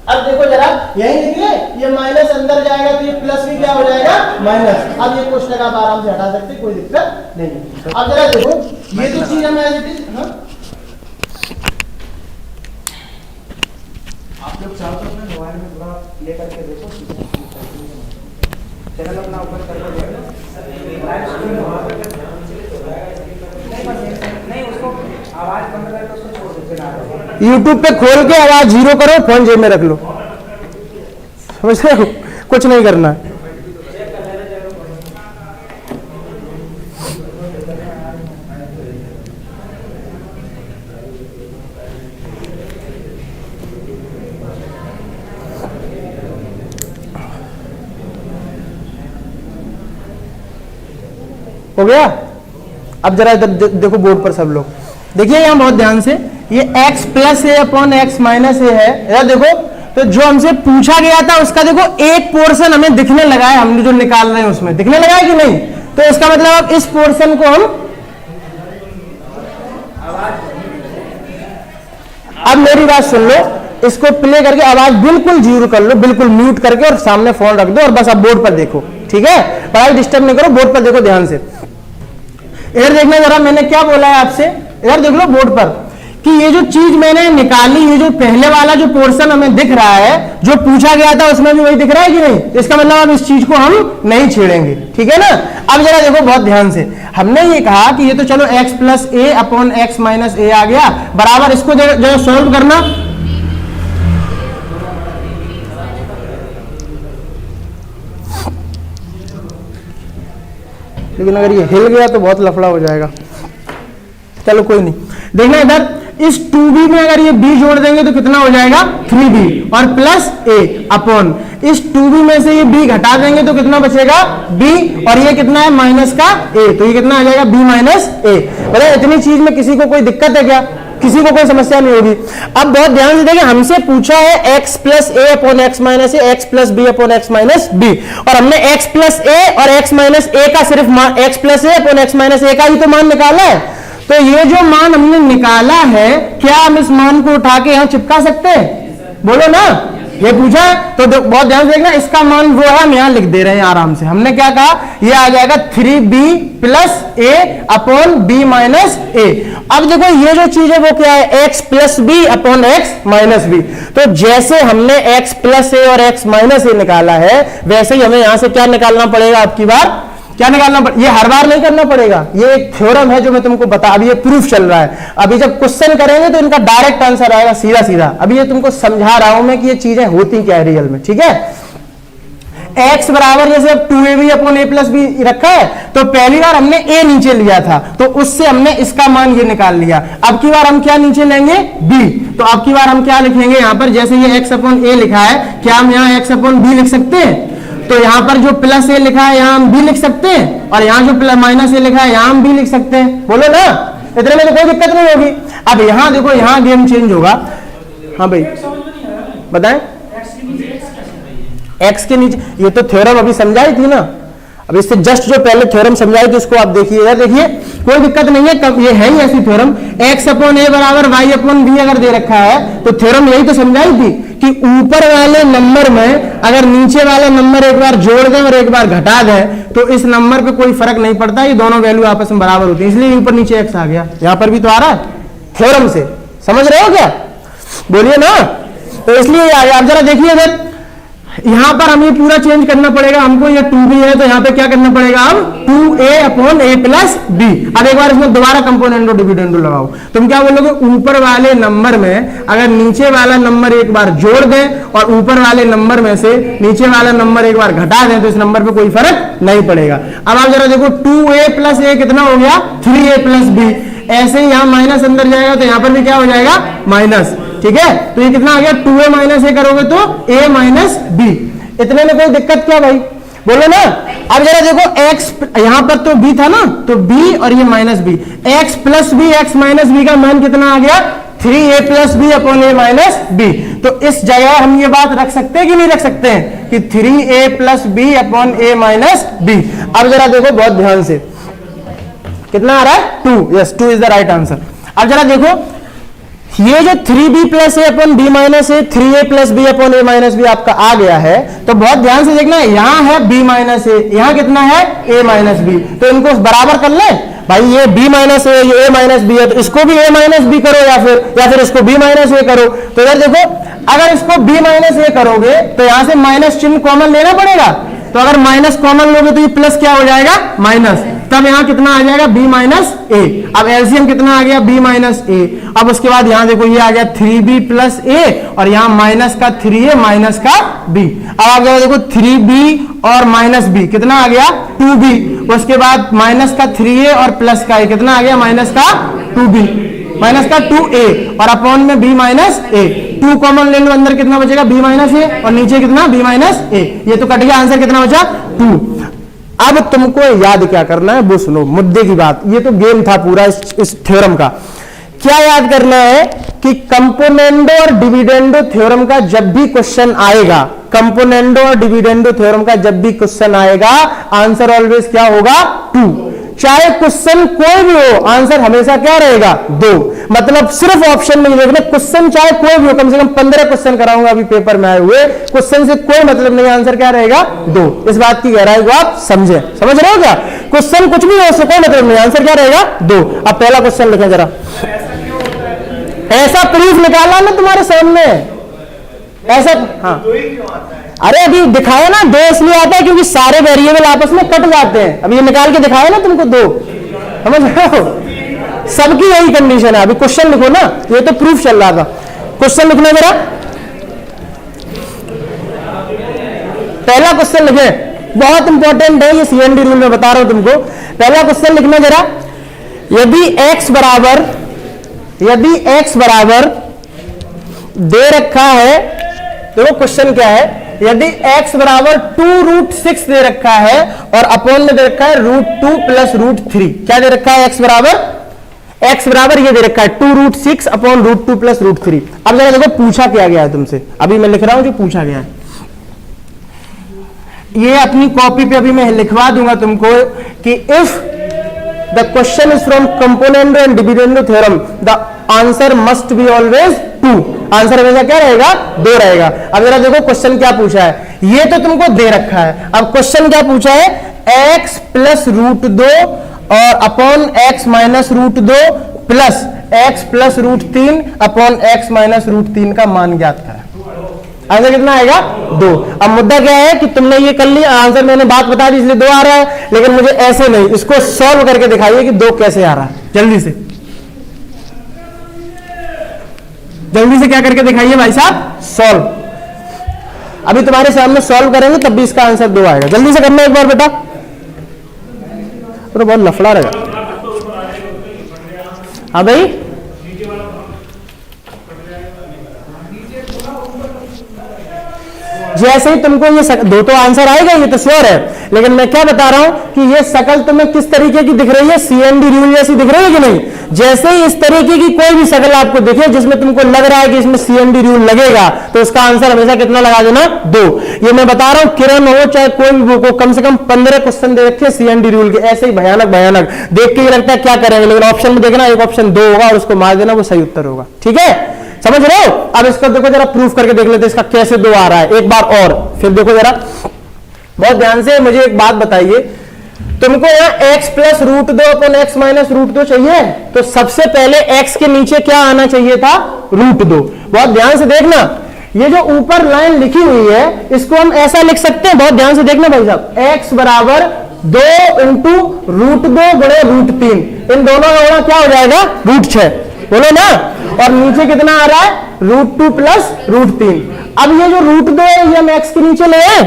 अब देखो जरा यही लिखिए, ये माइनस अंदर जाएगा तो ये प्लस भी क्या हो जाएगा माइनस। अब ये क्वेश्चन आप आराम से हटा सकते, कोई दिक्कत नहीं है। अब जरा देखो ये तो चीज हम एज इट इज, आप लोग चाहो तो अपने मोबाइल में थोड़ा प्ले करके देखो, चैनल अपना ओपन करके देखो, नहीं उसको आवाज बंद करके उसको छोड़ दो, यूट्यूब पे खोल के आवाज जीरो करो, फोन जेब में रख लो, समझ रहे हो, कुछ नहीं करना। हो गया। अब जरा इधर देखो बोर्ड पर सब लोग देखिए, यहां बहुत ध्यान से, ये x plus a upon x minus ए है। यार देखो, तो जो हमसे पूछा गया था उसका देखो एक पोर्शन हमें दिखने लगा है, हमने जो निकाल रहे हैं उसमें दिखने लगा है कि नहीं, तो इसका मतलब अब इस पोर्शन को हम, अब मेरी बात सुन लो, इसको प्ले करके आवाज बिल्कुल जीरो कर लो, बिल्कुल म्यूट करके, और सामने फोन रख दो और बस अब बोर्ड पर देखो, ठीक है, पढ़ाई डिस्टर्ब नहीं करो, बोर्ड पर देखो ध्यान से। इधर देखना जरा, मैंने क्या बोला है आपसे, इधर देख लो बोर्ड पर, कि ये जो चीज मैंने निकाली, ये जो पहले वाला जो पोर्शन हमें दिख रहा है, जो पूछा गया था उसमें भी वही दिख रहा है कि नहीं, इसका मतलब अब इस चीज को हम नहीं छेड़ेंगे, ठीक है ना। अब जरा देखो बहुत ध्यान से, हमने ये कहा कि ये तो चलो x plus a upon x minus ए आ गया, बराबर इसको जो सॉल्व करना, लेकिन अगर ये हिल गया तो बहुत लफड़ा हो जाएगा, चलो कोई नहीं। देखना इधर, इस 2b में अगर ये b जोड़ देंगे तो कितना हो जाएगा 3b, और प्लस a अपॉन इस 2b में से ये b घटा देंगे तो कितना बचेगा b, और ये कितना है माइनस का a, तो ये कितना आ जाएगा b माइनस a। बोले इतनी चीज में किसी को कोई दिक्कत है क्या, किसी को कोई समस्या नहीं होगी। अब बहुत ध्यान से देखिए, हमसे पूछा है x plus a upon x minus a, x plus B upon x minus b, और हमने x प्लस ए और x माइनस ए का सिर्फ x plus a upon x minus ए का ही तो मान निकाला है। तो ये जो मान हमने निकाला है, क्या हम इस मान को उठा के यहां चिपका सकते हैं, बोलो ना, ये पूछा है तो बहुत ध्यान से देखना, इसका मान वो है, हम यहां लिख दे रहे हैं आराम से। हमने क्या कहा, ये आ जाएगा 3b plus a upon B minus ए। अब देखो ये जो चीज है वो क्या है, x plus B upon x minus B. तो जैसे हमने x प्लस ए और x माइनस ए निकाला है, वैसे ही हमें यहां से क्या निकालना पड़ेगा, आपकी बार क्या निकालना पड़ेगा, ये हर बार नहीं करना पड़ेगा, ये एक थ्योरम है जो मैं तुमको बता, अभी ये प्रूफ चल रहा है, अभी जब क्वेश्चन करेंगे तो इनका डायरेक्ट आंसर आएगा सीधा सीधा। अभी ये तुमको समझा रहा हूं मैं कि ये चीजें होती क्या है रियल में, ठीक है। x बराबर जैसे अब 2ab upon a plus B रखा है, तो पहली बार हमने a नीचे लिया था, तो उससे हमने इसका मान ये निकाल लिया। अब की बार हम क्या नीचे लेंगे b, तो अब की बार हम क्या लिखेंगे यहाँ पर, जैसे ये x अपॉन a लिखा है, क्या हम यहाँ x अपॉन b लिख सकते हैं, तो यहाँ पर जो प्लस ए लिखा है यहाँ हम b लिख सकते हैं, और यहाँ जो माइनस ए लिखा है यहाँ हम b लिख सकते हैं, बोलो ना, इतने में तो कोई दिक्कत नहीं होगी। अब यहाँ देखो, यहाँ गेम चेंज होगा। हाँ भाई बताएं, x के नीचे, ये तो थ्योरम अभी समझाई थी ना, अब इससे जस्ट जो पहले थ्योरम समझाई थी उसको आप देखिए, यार देखिए कोई दिक्कत नहीं है, कब ये है ही ऐसी थ्योरम, x अपॉन ए बराबर y अपॉन बी अगर दे रखा है, तो थ्योरम यही तो समझाई थी कि ऊपर वाले नंबर में अगर नीचे वाला नंबर एक बार जोड़ दें और एक बार घटा दें तो इस नंबर पे कोई फर्क नहीं पड़ता, ये दोनों वैल्यू आपस में बराबर होती है, इसलिए ऊपर नीचे x आ गया। यहाँ पर भी तो आ रहा है थ्योरम से, समझ रहे हो क्या, बोलिए ना। तो इसलिए आप जरा देखिए इधर, यहां पर हमें पूरा चेंज करना पड़ेगा हमको, ये 2b है तो यहां पे क्या करना पड़ेगा, अब 2a upon a plus b। अब एक बार इसमें दोबारा कंपोनेंडो डिविडेंडो लगाओ, तुम क्या बोलोगे, ऊपर वाले नंबर में अगर नीचे वाला नंबर एक बार जोड़ दें और ऊपर वाले नंबर में से नीचे वाला नंबर एक बार घटा दें तो इस नंबर पे कोई फर्क नहीं पड़ेगा। अब आप जरा देखो 2a प्लस a कितना हो गया, 3a प्लस b। ऐसे ही यहाँ माइनस अंदर जाएगा तो यहाँ पर भी क्या हो जाएगा माइनस, ठीक है। तो ये कितना आ गया, 2a माइनस a करोगे तो a माइनस b। इतने में कोई दिक्कत क्या भाई, बोलो ना। अब जरा देखो x, यहां पर तो b था ना, तो b और ये minus b, x plus b x minus b का मान कितना आ गया, 3a plus b upon a minus b। तो इस जगह हम ये बात रख सकते हैं कि नहीं रख सकते हैं कि 3a plus b upon a minus b। अब जरा देखो बहुत ध्यान से, कितना आ रहा है 2, yes 2 is the right answer. अब जरा देखो ये जो 3b plus a upon B minus A, 3a plus B upon A minus B आपका आ गया है। तो बहुत ध्यान से देखना, यहां है b माइनस ए, यहां कितना है a माइनस बी, तो इनको बराबर कर ले भाई। ये b माइनस ए, ये a माइनस बी है, तो इसको भी a माइनस बी करो या फिर इसको b माइनस ए करो। तो यार देखो, अगर इसको b माइनस ए करोगे तो यहां से माइनस चिन्ह कॉमन लेना पड़ेगा। तो अगर माइनस कॉमन लोगे तो ये प्लस क्या हो जाएगा, माइनस। तब यहां कितना आ जाएगा, b माइनस ए। अब एलसीएम कितना आ गया, b माइनस ए। अब उसके बाद यहां देखो ये आ गया 3b प्लस ए, और यहां माइनस का 3a माइनस का b। अब आ गया देखो 3b और माइनस b कितना आ गया, 2b। उसके बाद माइनस का 3a और प्लस का a कितना आ गया, माइनस का 2b, माइनस का 2a, और अपॉन में b माइनस ए। 2 कॉमन ले लो, अंदर कितना बचेगा, b माइनस ए, और नीचे कितना, b माइनस ए। ये तो कट गया, आंसर कितना बचा, 2। अब तुमको याद क्या करना है वो सुनो, मुद्दे की बात। ये तो गेम था पूरा इस थ्योरम का। क्या याद करना है कि कंपोनेंडो और डिविडेंडो थ्योरम का जब भी क्वेश्चन आएगा, कंपोनेंडो और डिविडेंडो थ्योरम का जब भी क्वेश्चन आएगा, आंसर ऑलवेज क्या होगा, 2। चाहे क्वेश्चन कोई भी हो, आंसर हमेशा क्या रहेगा, 2। मतलब सिर्फ ऑप्शन में देखना, क्वेश्चन चाहे कोई भी हो, कम से कम 15 क्वेश्चन कराऊंगा अभी पेपर में आए हुए, क्वेश्चन से कोई मतलब नहीं, आंसर क्या रहेगा, 2। इस बात की गहराई को आप समझ रहे हो क्या? क्वेश्चन कुछ भी हो, उससे कोई मतलब नहीं, आंसर क्या रहेगा, 2। अब पहला क्वेश्चन लिखें जरा। ऐसा प्रूफ निकाला ना तुम्हारे सामने, ऐसा, हाँ, अरे अभी दिखाया ना, 2 इसलिए आता है क्योंकि सारे वेरिएबल आपस में कट जाते हैं। अभी ये निकाल के दिखाया ना तुमको 2, समझ रहे हो? सबकी यही कंडीशन है। अभी क्वेश्चन लिखो ना, ये तो प्रूफ चल रहा था। क्वेश्चन लिखना जरा, पहला क्वेश्चन लिखे, बहुत इंपॉर्टेंट है ये, सीएनडी रूल में बता रहा हूं तुमको। पहला क्वेश्चन लिखना जरा, यदि x बराबर दे रखा है, देखो क्वेश्चन क्या है, यदि x बराबर 2√6 दे रखा है और अपॉन में दे रखा है √2 प्लस √3। क्या दे रखा है, x बराबर ये दे रखा है 2√6 अपॉन √2 प्लस √3। अब जरा देखो पूछा क्या गया है तुमसे, अभी मैं लिख रहा हूं जो पूछा गया है। ये अपनी कॉपी पे अभी मैं लिखवा दूंगा तुमको कि if the question is from componendo and dividendo theorem, the answer must be always 2। Answer हमेशा क्या रहेगा, 2 रहेगा। अब जरा देखो क्वेश्चन क्या पूछा है, ये तो तुमको दे रखा है। अब क्वेश्चन क्या पूछा है, x प्लस √2 और upon x minus √2 plus x plus √3 upon x minus √3 का मान ज्ञात करें। आंसर कितना आएगा, 2। अब मुद्दा क्या है कि तुमने ये कर लिया, आंसर मैंने बात बता दी इसलिए 2 आ रहा है, लेकिन मुझे ऐसे नहीं, इसको सॉल्व करके दिखाइए कि 2 कैसे आ रहा है। जल्दी से क्या करके दिखाइए भाई साहब, सॉल्व। अभी तुम्हारे सामने सॉल्व करेंगे तब भी इसका आंसर 2 आएगा। जल्दी से करना एक बार बेटा, तो बहुत लफड़ा रहेगा। हाँ भाई, जैसे ही तुमको ये 2 तो आंसर आएगा, ये तो श्योर है, लेकिन मैं क्या बता रहा हूं कि ये शकल तुम्हें किस तरीके की दिख रही है, सीएनडी रूल जैसी दिख रही है कि नहीं। जैसे ही इस तरीके की कोई भी शकल आपको दिखे जिसमें तुमको लग रहा है कि इसमें सीएनडी रूल लगेगा, तो उसका आंसर हमेशा कितना लगा देना, 2। ये मैं बता रहा हूं, किरण हो चाहे कोई भी हो, कम से कम 15 क्वेश्चन दे रखे सीएनडी रूल के, ऐसे ही भयानक देख के ही लगता है क्या करेंगे, लेकिन ऑप्शन में देखना एक ऑप्शन 2 होगा और उसको मार देना, वो सही उत्तर होगा। ठीक है, समझ रहे हो? अब इसको देखो जरा, प्रूफ करके देख लेते इसका कैसे 2 आ रहा है एक बार और। फिर देखो जरा बहुत ध्यान से, मुझे एक बात बताइए, तुमको यहाँ x plus √2 upon x minus √2 चाहिए, तो सबसे पहले x के नीचे क्या आना चाहिए था, √2। बहुत ध्यान से देखना, ये जो ऊपर लाइन लिखी हुई है इसको हम ऐसा लिख सकते हैं, बहुत ध्यान से देखना भाई साहब, x बराबर 2 × √2 गुणे √3, इन दोनों का गुणा क्या हो जाएगा, √6, बोलो ना। और नीचे कितना आ रहा है, √2 प्लस √3। अब ये जो √2 है ये हम x के नीचे ले आए,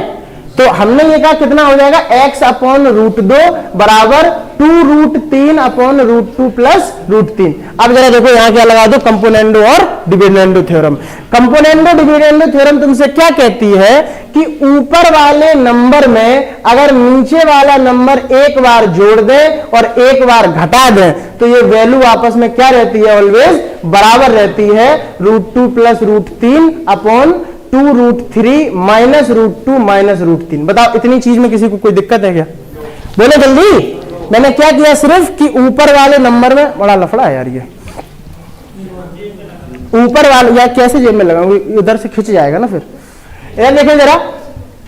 तो हमने ये कहा कितना हो जाएगा, x अपॉन √2 बराबर 2√3 अपॉन √2 प्लस √3। अब जरा देखो यहां क्या लगा दो, कंपोनेंडो और dividendo theorem. Componendo dividendo theorem तुमसे क्या कहती है कि ऊपर वाले नंबर में अगर नीचे वाला नंबर एक बार जोड़ दे और एक बार घटा दे, तो ये वैल्यू आपस में क्या रहती है, ऑलवेज बराबर रहती है, √2 प्लस √3 अपॉन 2√3 माइनस √2 माइनस √3। बताओ इतनी चीज में किसी को कोई दिक्कत है क्या, बोलो जल्दी। मैंने क्या किया, सिर्फ कि ऊपर वाले नंबर में, बड़ा लफड़ा है यार ये, ऊपर वाला या कैसे जेब में लगाऊंगी, इधर से खिंच जाएगा ना फिर। इधर देखें जरा,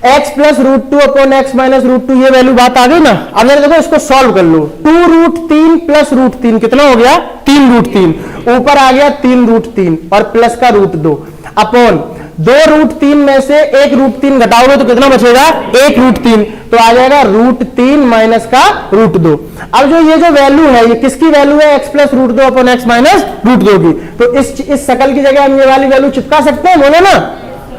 x plus root 2 upon x minus root 2, ये वैल्यू बात आ गई ना। अब जरा देखो इसको सॉल्व कर लो। 2 रूट 3 प्लस रूट 3 कितना हो गया, 3 रूट 3, ऊपर आ गया 3 रूट 3 और प्लस का रूट 2 अपॉन 2 रूट 3 में से 1 रूट 3 घटाओगे तो कितना बचेगा, 1 रूट 3, तो आ जाएगा रूट 3 माइनस का रूट 2। अब जो ये जो वैल्यू है ये किसकी वैल्यू है, x plus root 2 upon x minus root 2 की। तो इस शकल की जगह हम ये वाली वैल्यू चिपका सकते हैं, बोलो ना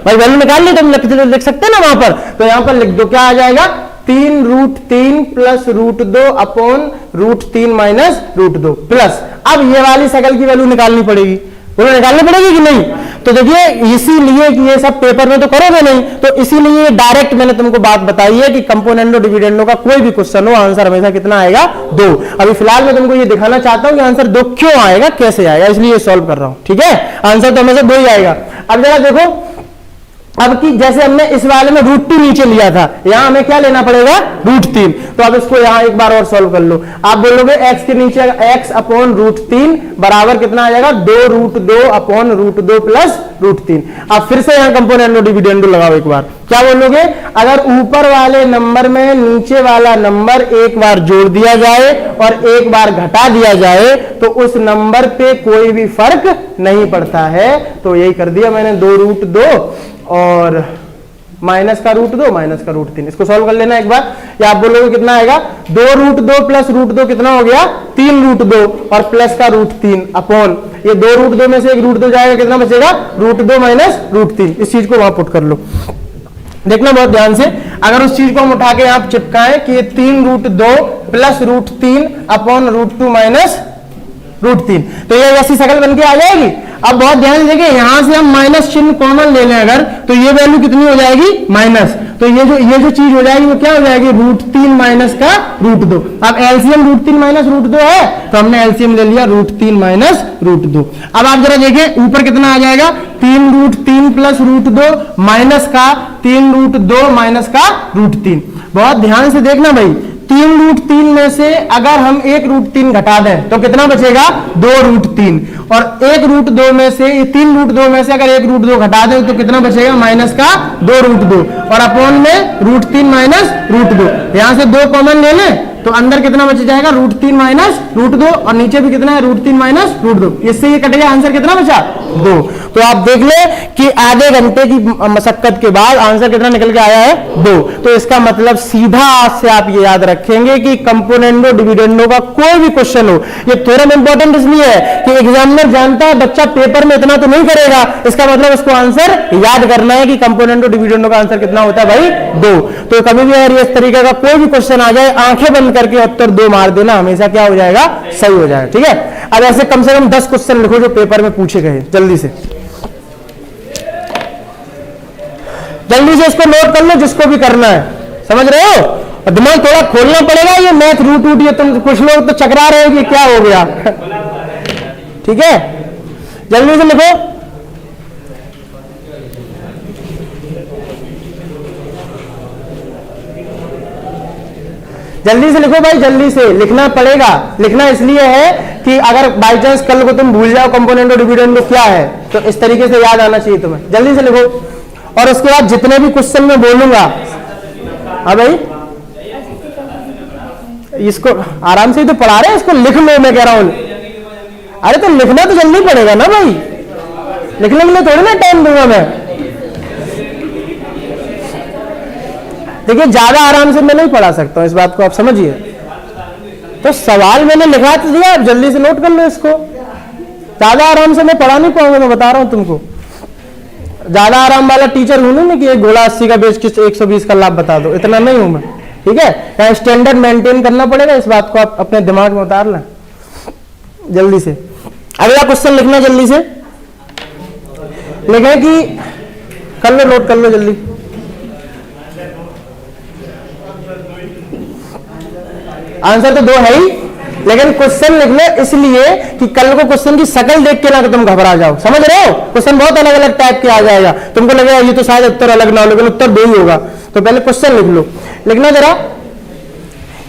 भाई, वैल्यू निकाल ली तो हम लिख सकते हैं ना वहां पर। तो यहां पर लिख दो, क्या आ जाएगा, 3 root 3 plus root 2 upon root 3 minus root 2 plus, अब ये वाली शकल की वैल्यू निकालनी पड़ेगी, बोलो निकालनी पड़ेगी कि नहीं। तो देखिए इसीलिए कि ये सब पेपर में तो करोगे नहीं, तो इसीलिए डायरेक्ट मैंने तुमको बात बताई है कि कंपोनेंडो डिविडेंडो का कोई भी क्वेश्चन हो, आंसर हमेशा कितना आएगा, 2। अभी फिलहाल मैं तुमको ये दिखाना चाहता हूं कि आंसर 2 क्यों आएगा, कैसे आएगा, इसलिए सॉल्व कर रहा हूं, ठीक है। आंसर तो हमेशा 2 ही आएगा। अब जरा देखो, अब की जैसे हमने इस वाले में रूट 2 नीचे लिया था, यहां हमें क्या लेना पड़ेगा, रूट 3। तो अब इसको यहां एक बार और सॉल्व कर लो। आप बोलोगे x के नीचे x अपॉन रूट 3 बराबर कितना आ जाएगा, 2 root 2 upon root 2 plus root 3। अब फिर से यहां कंपोनेंडो डिविडेंडो लगाओ एक बार। क्या बोलोगे, अगर ऊपर वाले नंबर में नीचे वाला नंबर एक बार जोड़ दिया जाए और एक बार घटा दिया जाए तो उस नंबर पे कोई भी फर्क नहीं पड़ता है। तो यही कर दिया मैंने, 2 रूट 2 और माइनस का रूट 2 माइनस का रूट 3। इसको सॉल्व कर लेना एक बार। या आप बोलोगे कितना आएगा, 2 रूट 2 प्लस रूट 2 कितना हो गया, 3 रूट 2 और प्लस का रूट 3 अपॉन ये 2 रूट 2 में से एक रूट 2 जाएगा, कितना बचेगा, रूट 2 माइनस रूट 3। इस चीज को वहां पुट कर लो, देखना बहुत ध्यान से। अगर उस चीज को हम उठा के आप चिपकाएं कि ये 3 root 2 plus root 3 upon root 2 minus root 3, तो ये वैसी शकल बन के आ जाएगी। अब बहुत ध्यान से देखिए, यहां से हम माइनस चिन्ह कॉमन ले लें अगर, तो ये वैल्यू कितनी हो जाएगी, माइनस। तो ये जो चीज हो जाएगी वो क्या हो जाएगी, रूट 3 माइनस का रूट 2। अब एलसीएम रूट 3 माइनस रूट 2 है, तो हमने एलसीएम ले लिया रूट 3 माइनस रूट 2। अब आप जरा देखें ऊपर कितना आ जाएगा, 3 रूट 3 प्लस रूट 2 माइनस का 3 रूट 2 माइनस का रूट 3। बहुत ध्यान से देखना भाई, 3 रूट 3 में से अगर हम 1 रूट 3 घटा दें तो कितना बचेगा, 2 रूट 3, और 1 रूट 2 में से 3 रूट 2 में से अगर 1 रूट 2 घटा दें तो कितना बचेगा, माइनस का 2 रूट 2 और अपॉन में रूट 3 माइनस रूट 2। यहां से 2 कॉमन ले लें तो अंदर कितना बच जाएगा, रूट 3 माइनस रूट 2 और नीचे भी कितना है, रूट 3 माइनस रूट 2। इससे ये कटेगा, आंसर कितना बचा, 2। तो आप देख ले कि आधे घंटे की मशक्कत के बाद आंसर कितना निकल के आया है, 2। तो इसका मतलब सीधा आज से आप ये याद रखेंगे कि कंपोनेंडो डिविडेंडो का कोई भी क्वेश्चन हो, ये थ्योरम इंपॉर्टेंट इसलिए है कि एग्जामिनर जानता है बच्चा पेपर में इतना तो नहीं करेगा, इसका मतलब उसको आंसर याद करना है कि कंपोनेंडो डिविडेंडो का आंसर कितना होता है भाई, 2। तो कभी भी अगर इस तरीके का कोई भी क्वेश्चन आ जाए, आंखें बंद करके उत्तर 2 मार देना, हमेशा क्या हो जाएगा, सही हो जाएगा, ठीक है। अब ऐसे कम से कम 10 क्वेश्चन लिखो जो पेपर में पूछे गए, जल्दी से इसको नोट कर लो, जिसको भी करना है, समझ रहे हो। और दिमाग थोड़ा खोलना पड़ेगा, ये मैथ रूट रूट ये तुम कुछ लोग तो चकरा रहे हो कि क्या हो गया, ठीक है, जल्दी से लिखो। जल्दी से लिखो भाई, जल्दी से लिखना पड़ेगा। लिखना इसलिए है कि अगर बाई चांस कल को तुम भूल जाओ कंपोनेंडो डिविडेंडो क्या है, तो इस तरीके से याद आना चाहिए तुम्हें। जल्दी से लिखो, और उसके बाद जितने भी क्वेश्चन मैं बोलूंगा, हाँ भाई इसको आराम से ही तो पढ़ा रहे हैं, इसको लिख लो, मैं कह रहा हूं। अरे तो लिखना तो जल्दी पड़ेगा ना भाई, लिखने के लिए थोड़ी ना टाइम दूंगा मैं। देखिए ज्यादा आराम से मैं नहीं पढ़ा सकता हूं, इस बात को आप समझिए। तो सवाल मैंने लिखा तो दिया, आप जल्दी से नोट कर लो इसको। ज्यादा आराम से मैं पढ़ा नहीं पाऊंगा, मैं बता रहा हूं तुमको। ज्यादा आराम वाला टीचर हूं ना कि एक घोड़ा 80 का बेच के 120 का लाभ बता दो, इतना नहीं हूं मैं, ठीक है। यहाँ स्टैंडर्ड मेंटेन करना पड़ेगा, इस बात को आप अपने दिमाग में उतार लें। जल्दी से अगला क्वेश्चन लिखना, जल्दी से लिखें कि कर लो, नोट कर लो जल्दी। आंसर तो 2 है ही, लेकिन क्वेश्चन लिखना इसलिए कि कल को क्वेश्चन की शक्ल देख के ना तुम घबरा जाओ, समझ रहे हो। क्वेश्चन बहुत अलग अलग टाइप के आ जाएगा, तुमको लगेगा ये तो शायद उत्तर अलग ना हो, लेकिन उत्तर 2 ही होगा। तो पहले क्वेश्चन लिख लो। लिखना जरा,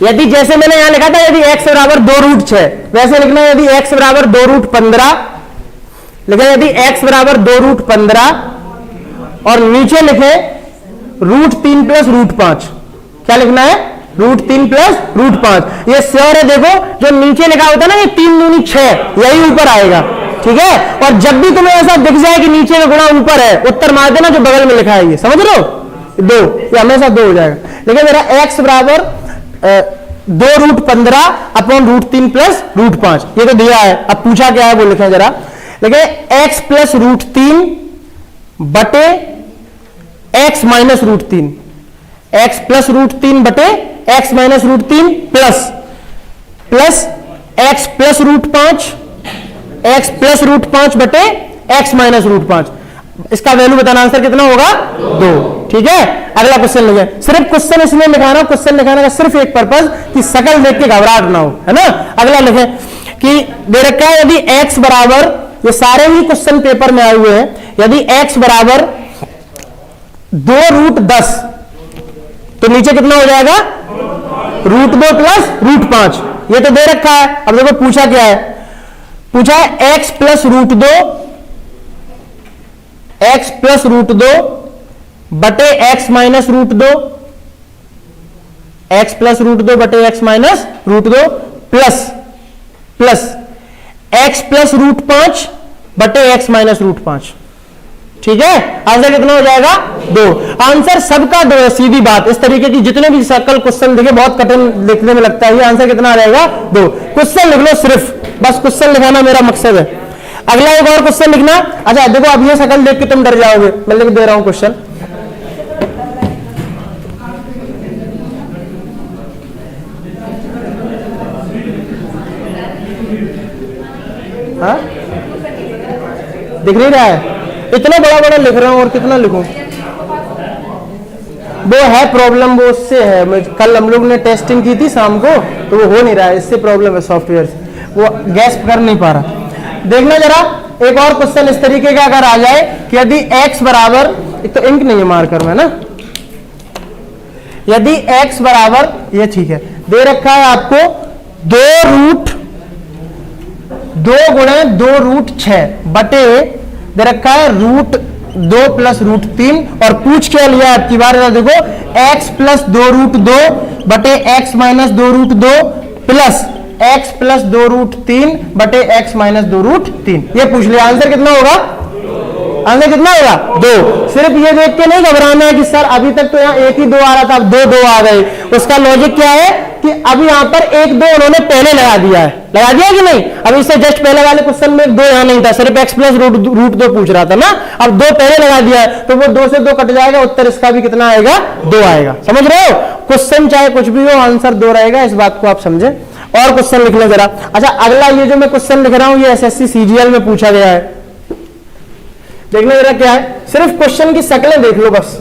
यदि जैसे मैंने यहां लिखा था यदि x बराबर 2 रूट 6, वैसे लिखना यदि x बराबर 2 रूट 15, लिखे यदि x बराबर 2 रूट 15 और नीचे लिखे रूट 3 प्लस रूट 5, क्या लिखना है? Root 3 plus root 5। ये श्योर है, देखो जो नीचे लिखा होता है ना, ये 3 दूनी 6, यही ऊपर आएगा, ठीक है। और जब भी तुम्हें ऐसा दिख जाए कि नीचे का गुणा ऊपर है, उत्तर मार देना जो बगल में लिखा है, ये समझ लो 2, ये हमेशा 2 हो जाएगा। लेकिन मेरा x बराबर 2 root 15 upon root 3 plus root 5, ये तो दिया है। अब पूछा क्या है वो लिखें जरा। देखिए x प्लस रूट 3 बटे x minus root 3, x plus root 3 बटे x minus root 3 plus x plus root 5, x plus root 5 बटे x माइनस रूट 5। इसका वैल्यू बताना, आंसर कितना होगा? 2, ठीक है। अगला क्वेश्चन लिखे। सिर्फ क्वेश्चन इसलिए लिखाना, क्वेश्चन लिखाने का सिर्फ एक पर्पज कि शकल देख के घबराहट ना हो, है ना। अगला लिखे कि दे रखा है यदि x बराबर, ये सारे ही क्वेश्चन पेपर में आए हुए हैं, यदि x बराबर 2 रूट 10 तो नीचे कितना हो जाएगा? रूट 2 प्लस रूट 5, ये तो दे रखा है। अब देखो पूछा क्या है, पूछा है x plus root 2, x plus root 2 बटे x minus root 2, x plus root 2 बटे x minus root 2 plus x plus root 5 बटे x माइनस रूट 5, ठीक है। आंसर कितना हो जाएगा? 2। आंसर सबका 2 है, सीधी बात। इस तरीके की जितने भी सर्कल क्वेश्चन देखे बहुत कठिन लिखने में लगता है, ये आंसर कितना आ जाएगा? 2। क्वेश्चन लिख लो, सिर्फ बस क्वेश्चन लिखाना मेरा मकसद है। अगला एक और क्वेश्चन लिखना। अच्छा देखो, अब ये शकल देख के तुम डर जाओगे, मैं लिख दे रहा हूं क्वेश्चन। हाँ, दिख नहीं रहा है? इतना बड़ा बड़ा लिख रहा हूं और कितना लिखूं? वो है प्रॉब्लम, वो उससे है। कल हम लोग ने टेस्टिंग की थी शाम को, तो वो हो नहीं रहा है, इससे प्रॉब्लम है सॉफ्टवेयर से, वो गैस कर नहीं पा रहा। देखना जरा, एक और क्वेश्चन इस तरीके का अगर आ जाए कि यदि x बराबर, एक तो इंक नहीं है मार्कर में ना, यदि x बराबर, ये ठीक है, दे रखा है आपको 2 रूट 2 गुणे 2 रूट 6 बटे दे रखा है रूट 2 प्लस रूट 3, और पूछ क्या लिया आपकी बार, देखो x प्लस 2 रूट 2 बटे x minus 2 root 2 plus x plus 2 root 3 बटे x माइनस 2 रूट 3, ये पूछ लिया। आंसर कितना होगा? आंसर कितना होगा? 2। सिर्फ ये देख के नहीं घबराना है कि सर अभी तक तो यहाँ एक ही 2 आ रहा था, अब 2 आ गए। उसका लॉजिक क्या है कि अब यहाँ पर 1 2 उन्होंने पहले लगा दिया है, लगा दिया कि नहीं? अब इससे जस्ट पहले वाले क्वेश्चन में 2 यहाँ नहीं था, सिर्फ x प्लस रूट 2 पूछ रहा था ना, अब 2 पहले लगा दिया है, तो वो 2 से 2 कट जाएगा, उत्तर इसका भी कितना आएगा? 2 आएगा। समझ रहे हो? क्वेश्चन चाहे कुछ भी हो, आंसर 2 रहेगा, इस बात को आप समझे। और क्वेश्चन लिख लो जरा। अच्छा अगला, ये जो मैं क्वेश्चन लिख रहा हूं, ये एसएससी सीजीएल में पूछा गया है। देखना जरा क्या है, सिर्फ क्वेश्चन की शक्लें देख लो बस।